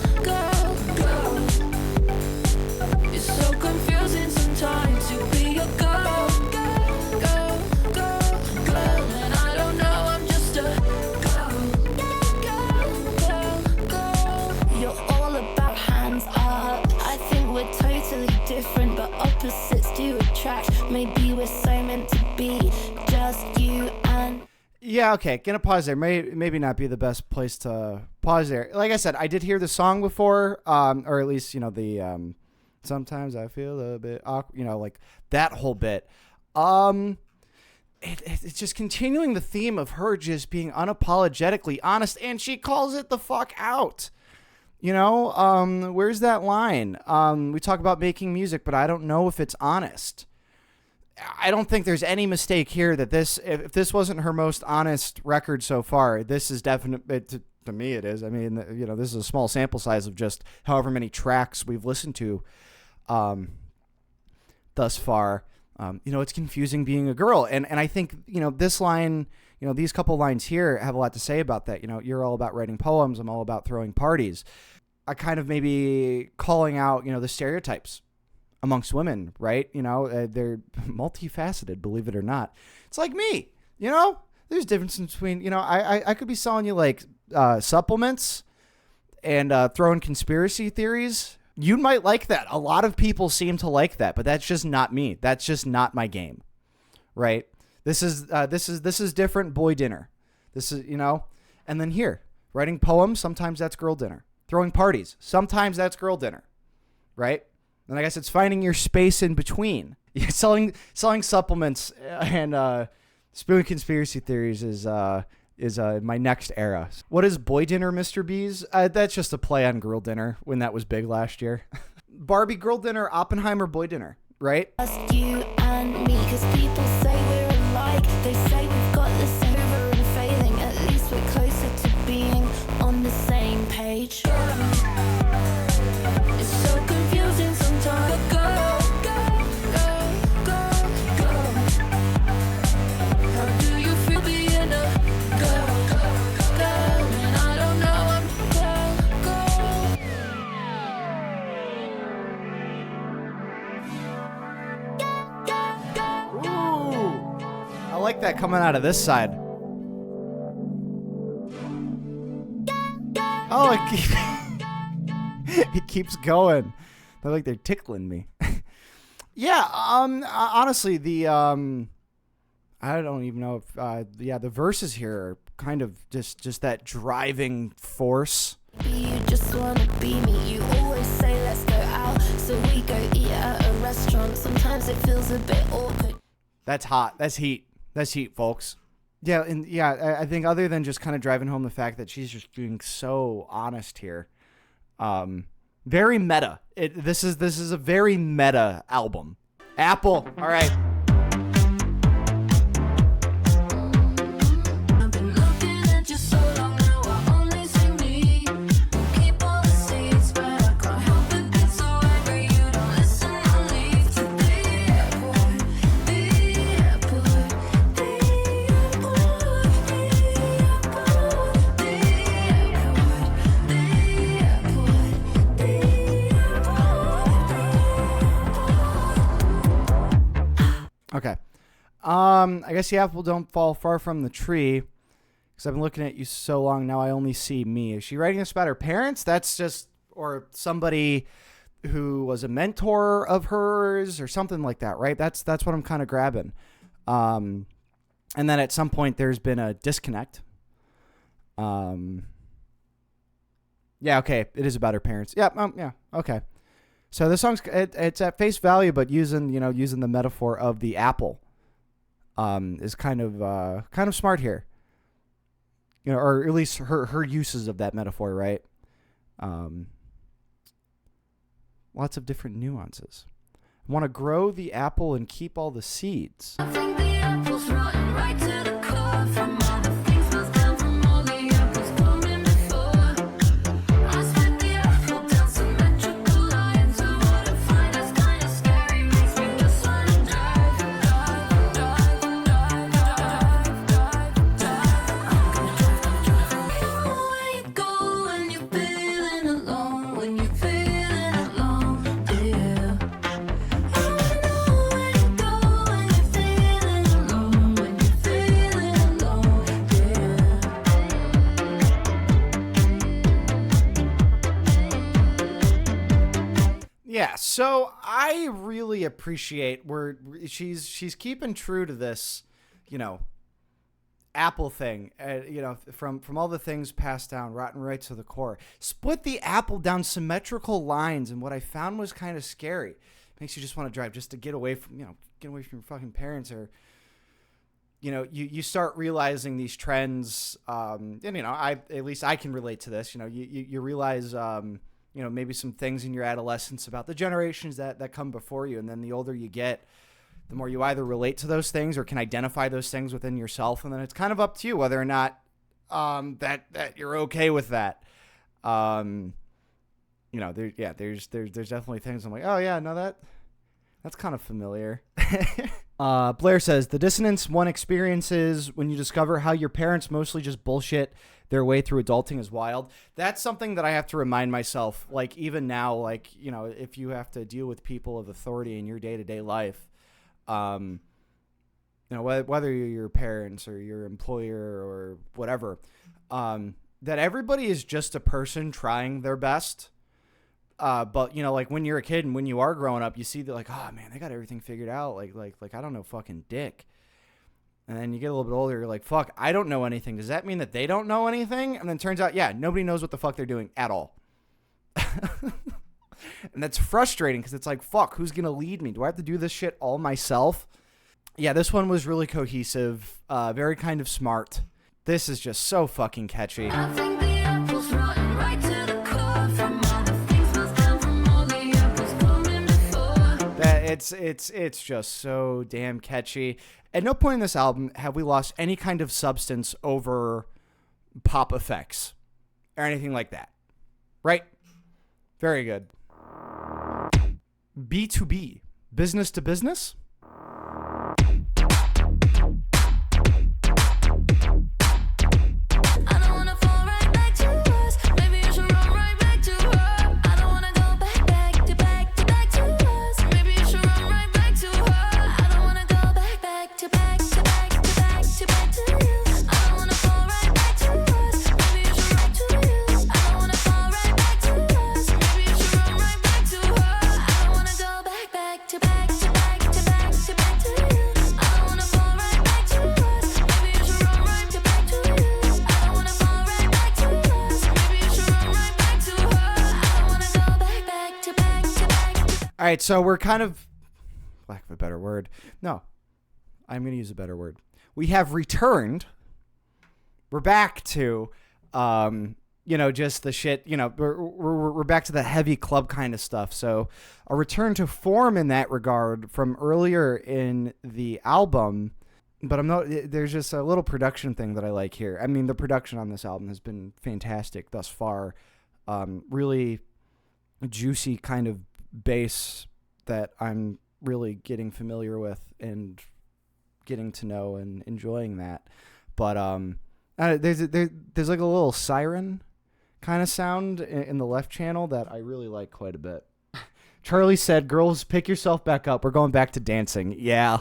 [SPEAKER 1] It's so confusing sometimes to be a girl. And I don't know, I'm just a girl. You're all about hands up. I think we're totally different, but opposites do attract. Maybe we're so meant to be, just you and...
[SPEAKER 2] Yeah, okay. Gonna pause there. Maybe not be the best place to pause there. Like I said, I did hear the song before, or at least, the sometimes I feel a bit awkward, like that whole bit. It's just continuing the theme of her just being unapologetically honest, and she calls it the fuck out. Where's that line? We talk about making music, but I don't know if it's honest. I don't think there's any mistake here that if this wasn't her most honest record so far, this is definitely, to me it is. I mean, this is a small sample size of just however many tracks we've listened to thus far. It's confusing being a girl. And I think, this line, these couple lines here have a lot to say about that. You're all about writing poems. I'm all about throwing parties. I kind of maybe calling out, the stereotypes amongst women, right? They're multifaceted, believe it or not. It's like me, there's difference between, I could be selling you like supplements and throwing conspiracy theories. You might like that. A lot of people seem to like that, but that's just not me. That's just not my game, right? This is different. Boy dinner. This is, and then here, writing poems. Sometimes that's girl dinner. Throwing parties. Sometimes that's girl dinner, right? And I guess it's finding your space in between. Selling supplements and spewing conspiracy theories is my next era. What is boy dinner, Mr. B's? That's just a play on girl dinner when that was big last year. Barbie girl dinner, Oppenheimer boy dinner, right?
[SPEAKER 1] Just you and me, because people say we're alike. They say we've got this over and failing. At least we're closer to being on the same page. It's so confusing sometimes. Go. How do you feel being a girl? And I don't know, I'm
[SPEAKER 2] Ooh, I like that coming out of this side. Oh, it keeps going. They're like they're tickling me. Yeah, honestly, I don't even know if the verses here are kind of just that driving force.
[SPEAKER 1] You just wanna be me. You always say let's go out, so we go eat at a restaurant. Sometimes it feels a bit awkward.
[SPEAKER 2] That's hot. That's heat. That's heat, folks. Yeah, and I think other than just kind of driving home the fact that she's just being so honest here, very meta. This is a very meta album. Apple, all right.
[SPEAKER 1] I've been looking at you so long now, I only see me. Keep all the seats, but I can't help it, get so angry. You don't listen or leave to the airport, the airport, the airport, the airport, the airport, the airport, the airport.
[SPEAKER 2] Okay. I guess the apple don't fall far from the tree. Because I've been looking at you so long now, I only see me. Is she writing this about her parents? That's just, or somebody who was a mentor of hers or something like that, right? That's what I'm kind of grabbing. And then at some point there's been a disconnect. Yeah, okay, it is about her parents. Yeah, okay. So the song's it's at face value, but using the metaphor of the apple, is kind of smart here. Or at least her uses of that metaphor, right? Lots of different nuances. I want to grow the apple and keep all the seeds.
[SPEAKER 1] I think the apple's rotten right to the core. From all the things goes down from all the apples coming before. I split the apple down symmetrical lines. So what I find is kind of scary. Makes me just want to drive. I'm gonna drive. Where you go when you're feeling alone? When you're feeling alone, yeah. I wanna know where you go when you're feeling alone. When you're feeling alone,
[SPEAKER 2] Yeah, so I really appreciate where she's keeping true to this, apple thing. From all the things passed down, rotten right to the core. Split the apple down symmetrical lines, and what I found was kind of scary. Makes you just want to drive just to get away from your fucking parents, or you start realizing these trends. And at least I can relate to this. You realize maybe some things in your adolescence about the generations that come before you, and then the older you get, the more you either relate to those things or can identify those things within yourself, and then it's kind of up to you whether or not that you're okay with that. There's definitely things I'm like, oh yeah, no, that's kind of familiar. Blair says the dissonance one experiences when you discover how your parents mostly just bullshit their way through adulting is wild. That's something that I have to remind myself, like even now, if you have to deal with people of authority in your day-to-day life, whether you're your parents or your employer or whatever, that everybody is just a person trying their best. But when you're a kid and when you are growing up, you see that oh man, they got everything figured out. Like I don't know fucking dick. And then you get a little bit older, you're like, fuck, I don't know anything. Does that mean that they don't know anything? And then it turns out, yeah, nobody knows what the fuck they're doing at all. And that's frustrating because it's like, fuck, who's going to lead me? Do I have to do this shit all myself? Yeah, this one was really cohesive, very kind of smart. This is just so fucking catchy.
[SPEAKER 1] I think the apple's rotten right to the core. From all the things goes down from all the apples coming before.
[SPEAKER 2] It's just so damn catchy. At no point in this album have we lost any kind of substance over pop effects or anything like that. Right? Very good. B2B, business to business.
[SPEAKER 1] I don't wanna fall right back to us. Maybe you should run right back to her. I don't wanna go back to us. Maybe you should run right back to her. I don't wanna go back to you. I don't wanna fall right back to us. Maybe you should run to you. I don't wanna fall right back to us. Maybe you should run right back to her. I don't wanna go back to you. I don't wanna fall right back to us. Maybe you should run right back to you. I don't wanna fall right back to us. Maybe you should run right back to her. I don't wanna go back to.
[SPEAKER 2] All right, so we're kind of, lack of a better word. No, I'm going to use a better word. We have returned. We're back to, just the shit, we're back to the heavy club kind of stuff. So a return to form in that regard from earlier in the album, but there's just a little production thing that I like here. I mean, the production on this album has been fantastic thus far. Really juicy kind of bass that I'm really getting familiar with and getting to know and enjoying that. But there's like a little siren kind of sound in the left channel that I really like quite a bit. Charlie said, girls, pick yourself back up. We're going back to dancing. Yeah.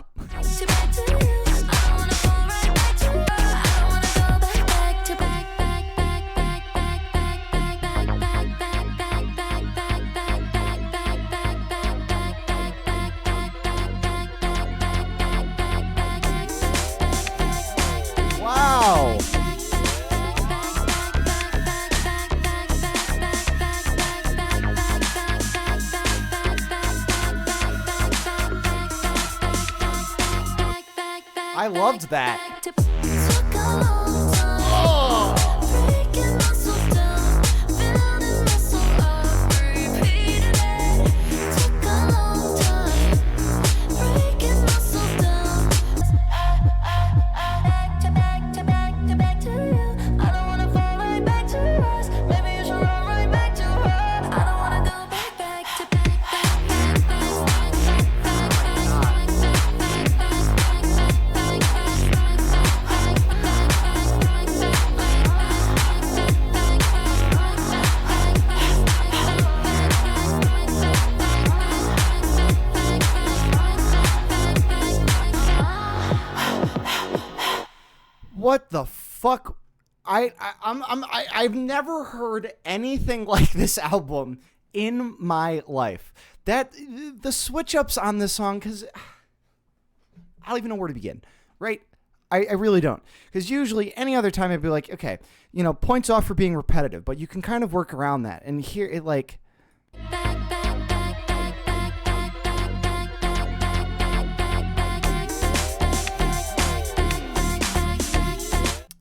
[SPEAKER 2] I loved that. What the fuck? I've never heard anything like this album in my life. That the switch ups on this song, because I don't even know where to begin, right? I really don't, because usually any other time I'd be like, okay, points off for being repetitive, but you can kind of work around that. And here it like.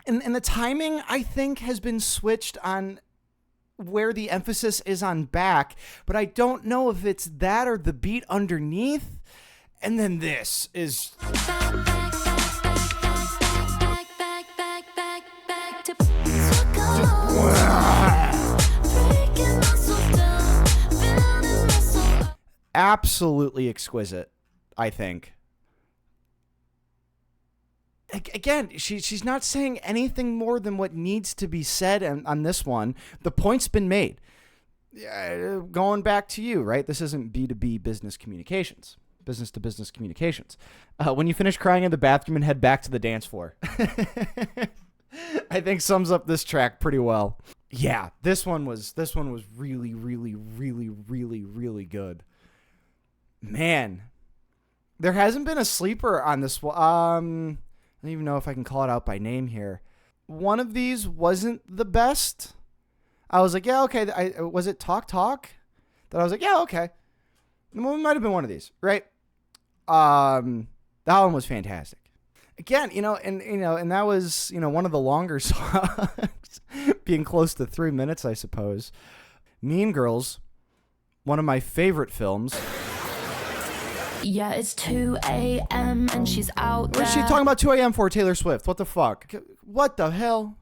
[SPEAKER 2] And the timing, I think, has been switched on where the emphasis is on back, but I don't know if it's that or the beat underneath. And then this is... absolutely exquisite, I think. Again, she's not saying anything more than what needs to be said on this one. The point's been made. Going back to you, right? This isn't B2B business communications, business to business communications. When you finish crying in the bathroom and head back to the dance floor. I think sums up this track pretty well. Yeah, this one was really, really, really, really, really good. Man, there hasn't been a sleeper on this one. I don't even know if I can call it out by name here. One of these wasn't the best. I was like, yeah, okay. Was it Talk? That I was like, yeah, okay. Well, it might have been one of these, right? That one was fantastic. Again, and that was, one of the longer songs, being close to 3 minutes, I suppose. Mean Girls, one of my favorite films.
[SPEAKER 1] Yeah, it's 2 a.m. and she's out there.
[SPEAKER 2] What is she talking about 2 a.m. for, Taylor Swift? What the fuck? What the hell?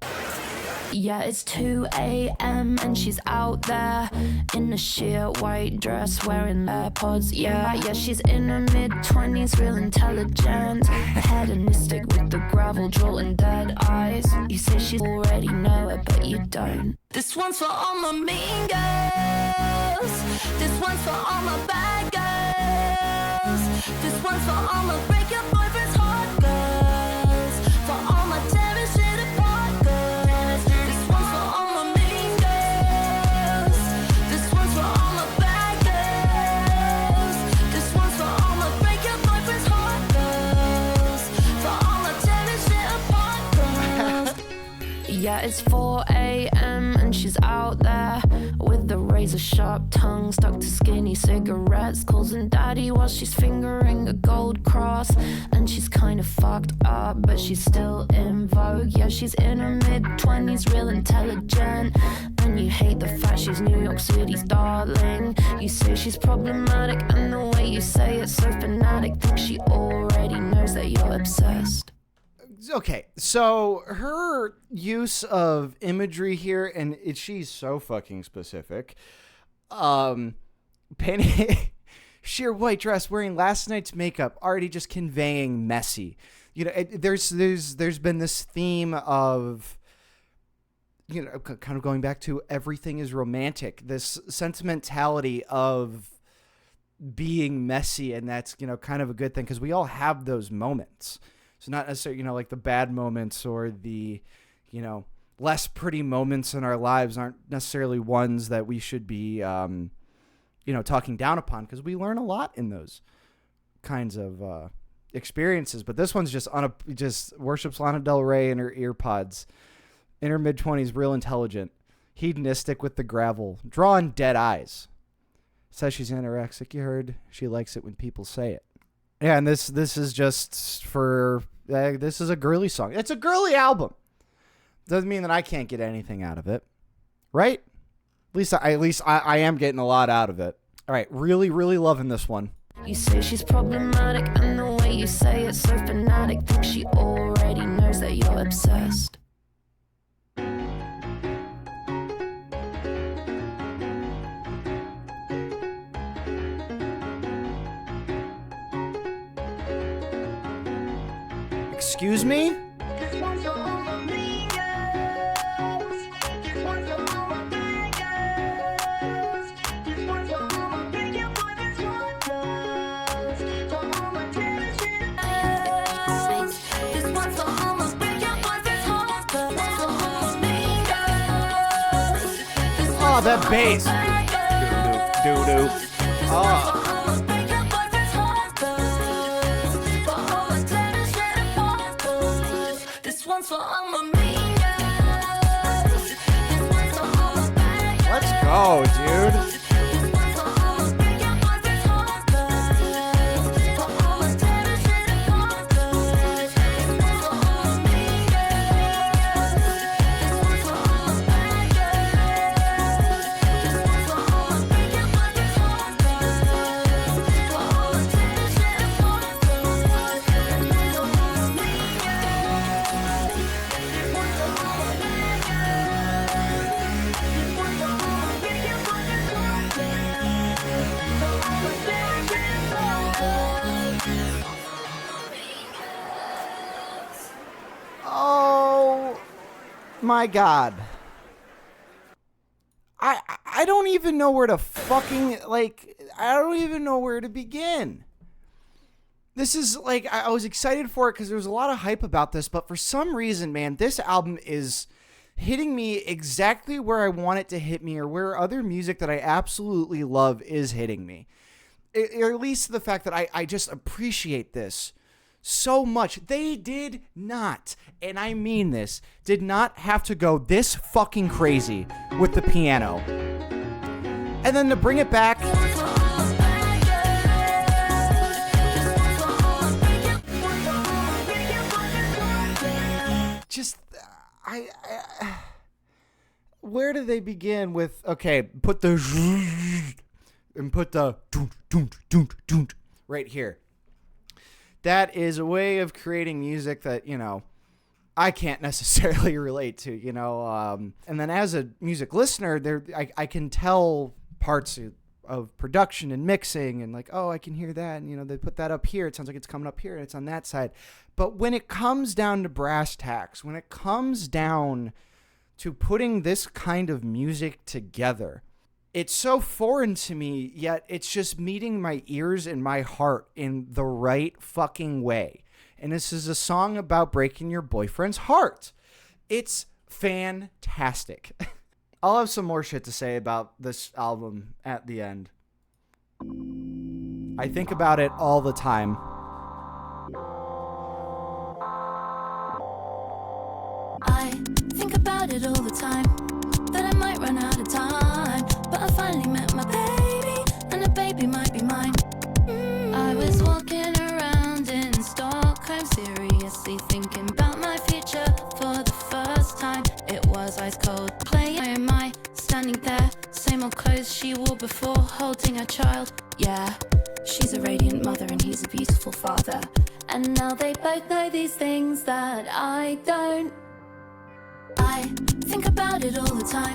[SPEAKER 1] Yeah, it's 2 a.m. and she's out there in a sheer white dress wearing AirPods. Yeah, she's in her mid-20s, real intelligent, hedonistic with the gravel jaw and dead eyes. You say she already know it, but you don't. This one's for all my mean girls. This one's for all my bad girls. This one's for all my break your boyfriend's heart girls. For all my tearing shit apart girls. This one's for all my mean girls. This one's for all my bad girls. This one's for all my break your boyfriend's heart girls. For all my tearing shit apart girls. Yeah, it's 4 a.m. and she's out there with the razor sharp tongue stuck to skinny cigarettes, calling daddy while she's fingering a gold cross. And she's kind of fucked up, but she's still in vogue. Yeah, she's in her mid-20s, real intelligent. And you hate the fact she's New York City's darling. You say she's problematic, and the way you say it's so fanatic. Think she already knows that you're obsessed.
[SPEAKER 2] Okay, so her use of imagery here, and she's so fucking specific. Sheer white dress, wearing last night's makeup, already just conveying messy. There's been this theme of, kind of going back to everything is romantic. This sentimentality of being messy, and that's kind of a good thing because we all have those moments. So not necessarily, like the bad moments or the, less pretty moments in our lives aren't necessarily ones that we should be, talking down upon, because we learn a lot in those kinds of experiences. But this one's just just worships Lana Del Rey in her ear pods, in her mid-20s, real intelligent, hedonistic with the gravel, drawing dead eyes. Says she's anorexic. You heard she likes it when people say it. Yeah, and this is just for This is a girly song. It's a girly album. Doesn't mean that I can't get anything out of it, right? At least I am getting a lot out of it. All right, really, really loving this one.
[SPEAKER 1] You say she's problematic, and the way you say it's so fanatic. Think she already knows that you're obsessed.
[SPEAKER 2] Excuse me? Oh, that bass. Doo-doo. Oh. Let's go, dude. My God. I don't even know where to fucking, I don't even know where to begin. This is, I was excited for it because there was a lot of hype about this, but for some reason, man, this album is hitting me exactly where I want it to hit me, or where other music that I absolutely love is hitting me. Or at least the fact that I just appreciate this so much. They did not, and I mean this, did not have to go this fucking crazy with the piano. And then to bring it back, just where do they begin with, okay, put the and put the right here. That is a way of creating music that, I can't necessarily relate to, and then as a music listener, I can tell parts of production and mixing and I can hear that. And, they put that up here. It sounds like it's coming up here and it's on that side. But when it comes down to brass tacks, when it comes down to putting this kind of music together, it's so foreign to me, yet it's just meeting my ears and my heart in the right fucking way. And this is a song about breaking your boyfriend's heart. It's fantastic. I'll have some more shit to say about this album at the end. I think about it all the time.
[SPEAKER 1] I think about it all the time, that I might run out of time. But I finally met my baby, and the baby might be mine. I was walking around in Stockholm, seriously thinking about my future for the first time. It was ice cold. Why am I standing there? Same old clothes she wore before, holding a child. Yeah, she's a radiant mother and he's a beautiful father. And now they both know these things that I don't. I think about it all the time,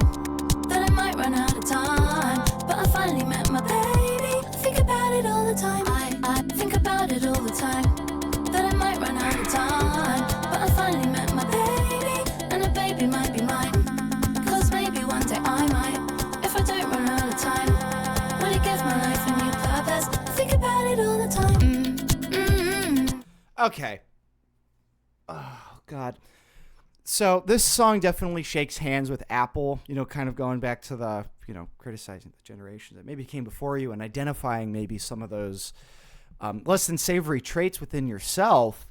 [SPEAKER 1] that I might run out of time. But I finally met my baby. I think about it all the time. I think about it all the time, that I might run out of time. But I finally met my baby, and the baby might be mine. Cause maybe one day I might, if I don't run out of time. Will it give my life a new purpose? I think about it all the time.
[SPEAKER 2] Okay. Oh, God. So this song definitely shakes hands with Apple, kind of going back to the, criticizing the generation that maybe came before you and identifying maybe some of those less than savory traits within yourself.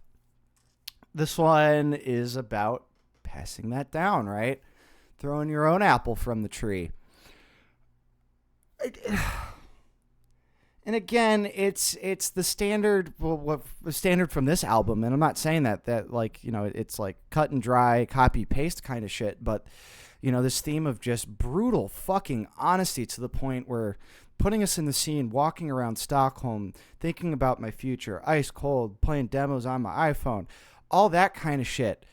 [SPEAKER 2] This one is about passing that down, right? Throwing your own apple from the tree. And again, it's the standard, what the standard from this album. And I'm not saying that like, you know, it's like cut and dry, copy paste kind of shit. But, you know, this theme of just brutal fucking honesty to the point where putting us in the scene, walking around Stockholm, thinking about my future, ice cold, playing demos on my iPhone, all that kind of shit.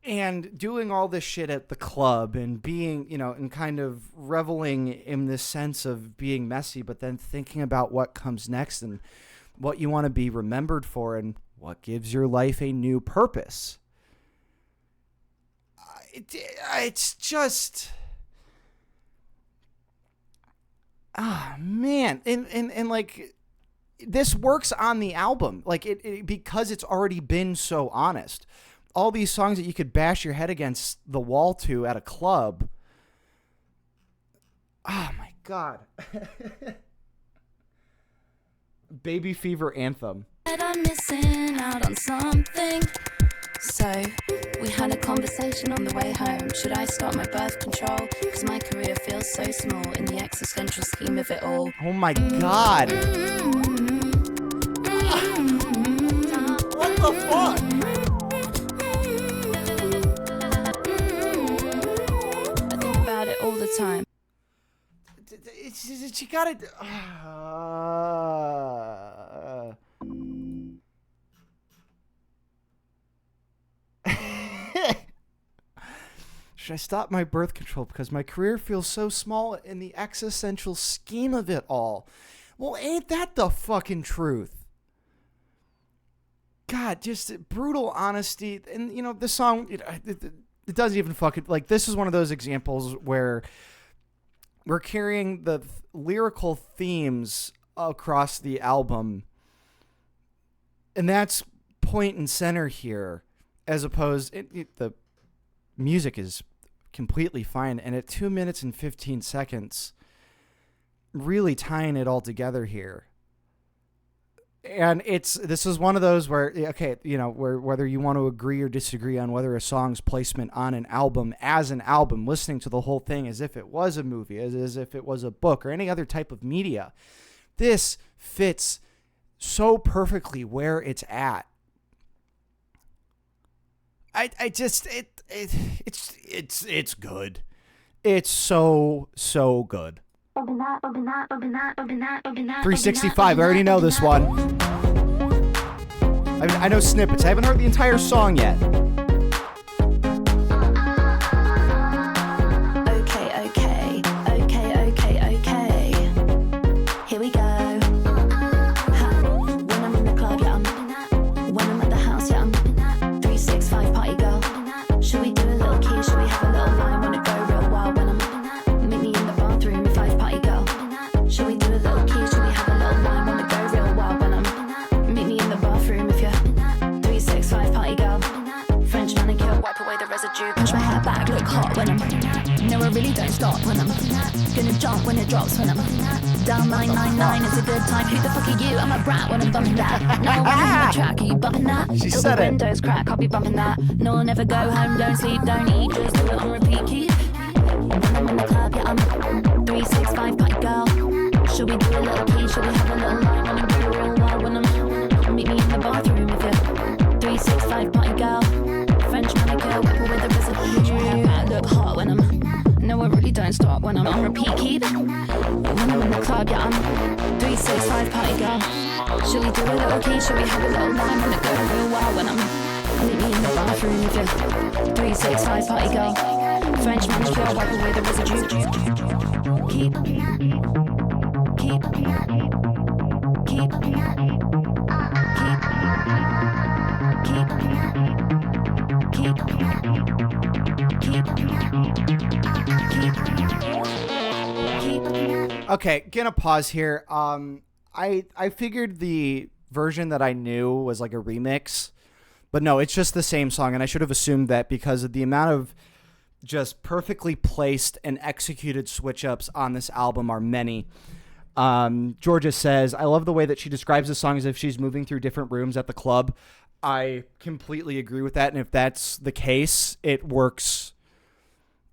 [SPEAKER 2] And doing all this shit at the club and being, you know, and kind of reveling in this sense of being messy, but then thinking about what comes next and what you want to be remembered for and what gives your life a new purpose. It's just... Ah, man. And like, this works on the album. Like, it because it's already been so honest. All these songs that you could bash your head against the wall to at a club. Oh, my God. Baby Fever Anthem.
[SPEAKER 1] I'm missing out on something. So, we had a conversation on the way home. Should I start my birth control? Because my career feels so small in the existential scheme of it all.
[SPEAKER 2] Oh, my God. What the fuck?
[SPEAKER 1] All the time.
[SPEAKER 2] She got it. Should I stop my birth control because my career feels so small in the existential scheme of it all? Well, ain't that the fucking truth? God, just brutal honesty. And, you know, the song... It doesn't even fucking, like, this is one of those examples where we're carrying the lyrical themes across the album, and that's point and center here, as opposed, the music is completely fine, and at 2 minutes and 15 seconds, really tying it all together here. And this is one of those where, okay, you know, where whether you want to agree or disagree on whether a song's placement on an album as an album, listening to the whole thing as if it was a movie, as if it was a book or any other type of media, this fits so perfectly where it's at. It's good. It's so good. 365, I already know this one. I know snippets. I haven't heard the entire song yet.
[SPEAKER 1] Okay. Here we go. When I'm in the club, yeah, when I'm at the house, yeah, 365 party girl. Should we do a little key? Should we have a little line? Wanna go real wild when I'm meet me in the bathroom if I party girl. Should we do a little key? Should we have a little line? Wanna go real wild when I'm meet me in the bathroom if you're 365 party girl. French manicure, wipe away the residue. Push my hair back, look hot when I'm. No, I really don't stop when I'm gonna jump when it drops when I'm down 999. It's a good time. Who the fuck are you? I'm a brat when I'm bumping that. No, I'm on the track. Are you bumping that?
[SPEAKER 2] She
[SPEAKER 1] Till
[SPEAKER 2] said
[SPEAKER 1] the
[SPEAKER 2] it.
[SPEAKER 1] windows crack, I'll be bumping that. No, I'll never go home. Don't sleep, don't eat. Just do it on repeat. Keep. When I'm in the club, yeah, I'm 365 party girl. Should we do a little key? Should we have a little line? Wanna go real wild when I'm meet me in the bathroom if you're 365 party girl. French manicure, wipe away the residue. I look hot when I'm. No, I really don't stop when I'm on repeat. Keep. When I'm in the club, yeah, I'm 365 party girl. Should we do a little key? Should we have a little line? Wanna go real wild when I'm meet me in the bathroom if you're 365 party girl. French manicure, wipe away the residue. Keep.
[SPEAKER 2] Okay, gonna pause here. I figured the version that I knew was like a remix, but no, it's just the same song, and I should have assumed that because of the amount of just perfectly placed and executed switch-ups on this album are many. Georgia says, I love the way that she describes the song as if she's moving through different rooms at the club. I completely agree with that, and if that's the case, it works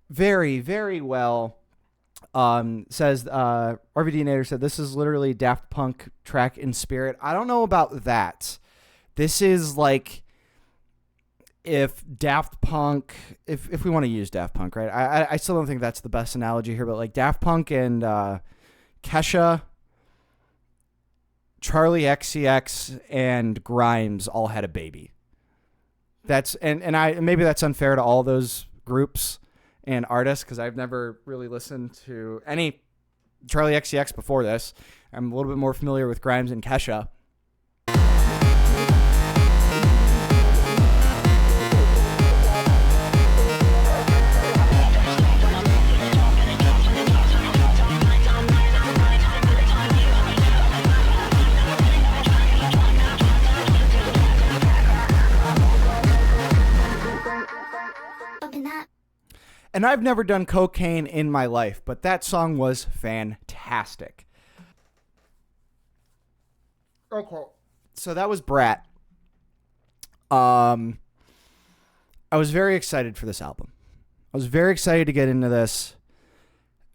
[SPEAKER 2] very, very well. Says RVD Nader said this is literally Daft Punk track in spirit. I don't know about that. This is like if Daft Punk, if we want to use Daft Punk, right? I still don't think that's the best analogy here, but like Daft Punk and Kesha, Charli XCX, and Grimes all had a baby. That's and I maybe that's unfair to all those groups and artists because I've never really listened to any Charli XCX before this. I'm a little bit more familiar with Grimes and Kesha. And I've never done cocaine in my life, but that song was fantastic. Okay. So that was BRAT. I was very excited for this album. I was very excited to get into this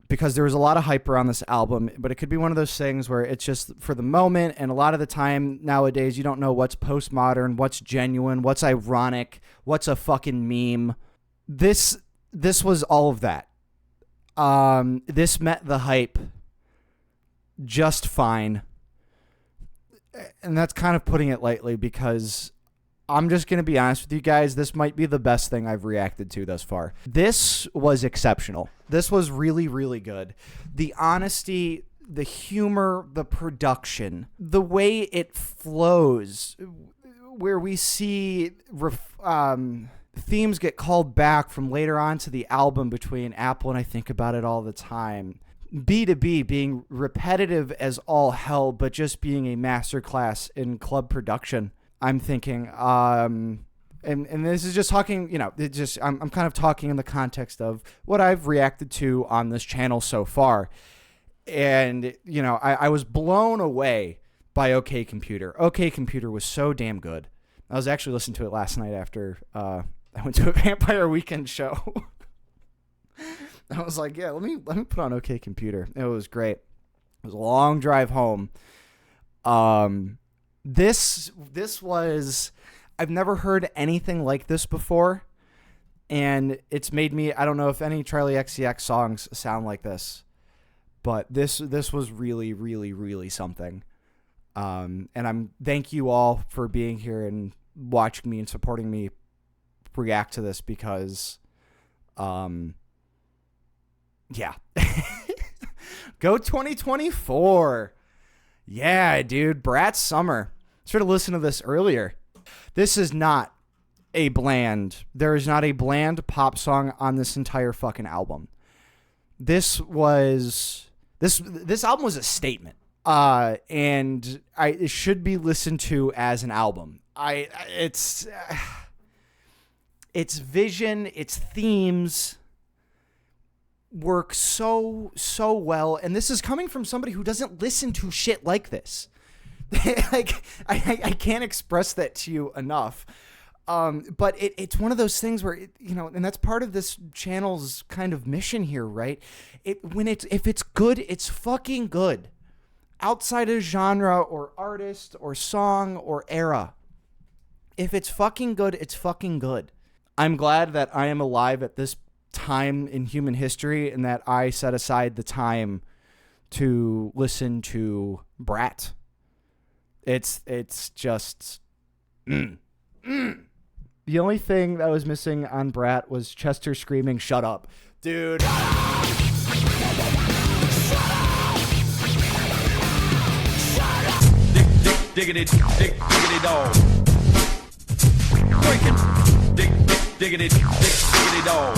[SPEAKER 2] because there was a lot of hype around this album, but it could be one of those things where it's just for the moment, and a lot of the time nowadays you don't know what's postmodern, what's genuine, what's ironic, what's a fucking meme. This was all of that. This met the hype just fine. And that's kind of putting it lightly because I'm just going to be honest with you guys. This might be the best thing I've reacted to thus far. This was exceptional. This was really, really good. The honesty, the humor, the production, the way it flows, where we see themes get called back from later on to the album between Apple and I Think About It All the Time. B2B being repetitive as all hell, but just being a masterclass in club production. I'm thinking, and this is just talking, you know, I'm kind of talking in the context of what I've reacted to on this channel so far. And, you know, I was blown away by OK Computer. OK Computer was so damn good. I was actually listening to it last night after I went to a Vampire Weekend show. I was like, yeah, let me put on OK Computer. It was great. It was a long drive home. This was, I've never heard anything like this before, and it's made me, I don't know if any Charli XCX songs sound like this, but this was really, really, really something. And thank you all for being here and watching me and supporting me react to this because, yeah. Go 2024. Yeah, dude. BRAT Summer. Should have listened to this earlier. This is not a bland. There is not a bland pop song on this entire fucking album. This album was a statement. And it should be listened to as an album. Its vision, its themes work so well, and this is coming from somebody who doesn't listen to shit like this. Like I can't express that to you enough. But it's one of those things where you know, and that's part of this channel's kind of mission here, right? If it's good, it's fucking good. Outside of genre or artist or song or era. If it's fucking good, it's fucking good. I'm glad that I am alive at this time in human history and that I set aside the time to listen to BRAT. It's just... The only thing that was missing on BRAT was Chester screaming, "Shut up." Dude...
[SPEAKER 3] Diggity dog. Breaking. Diggity dog.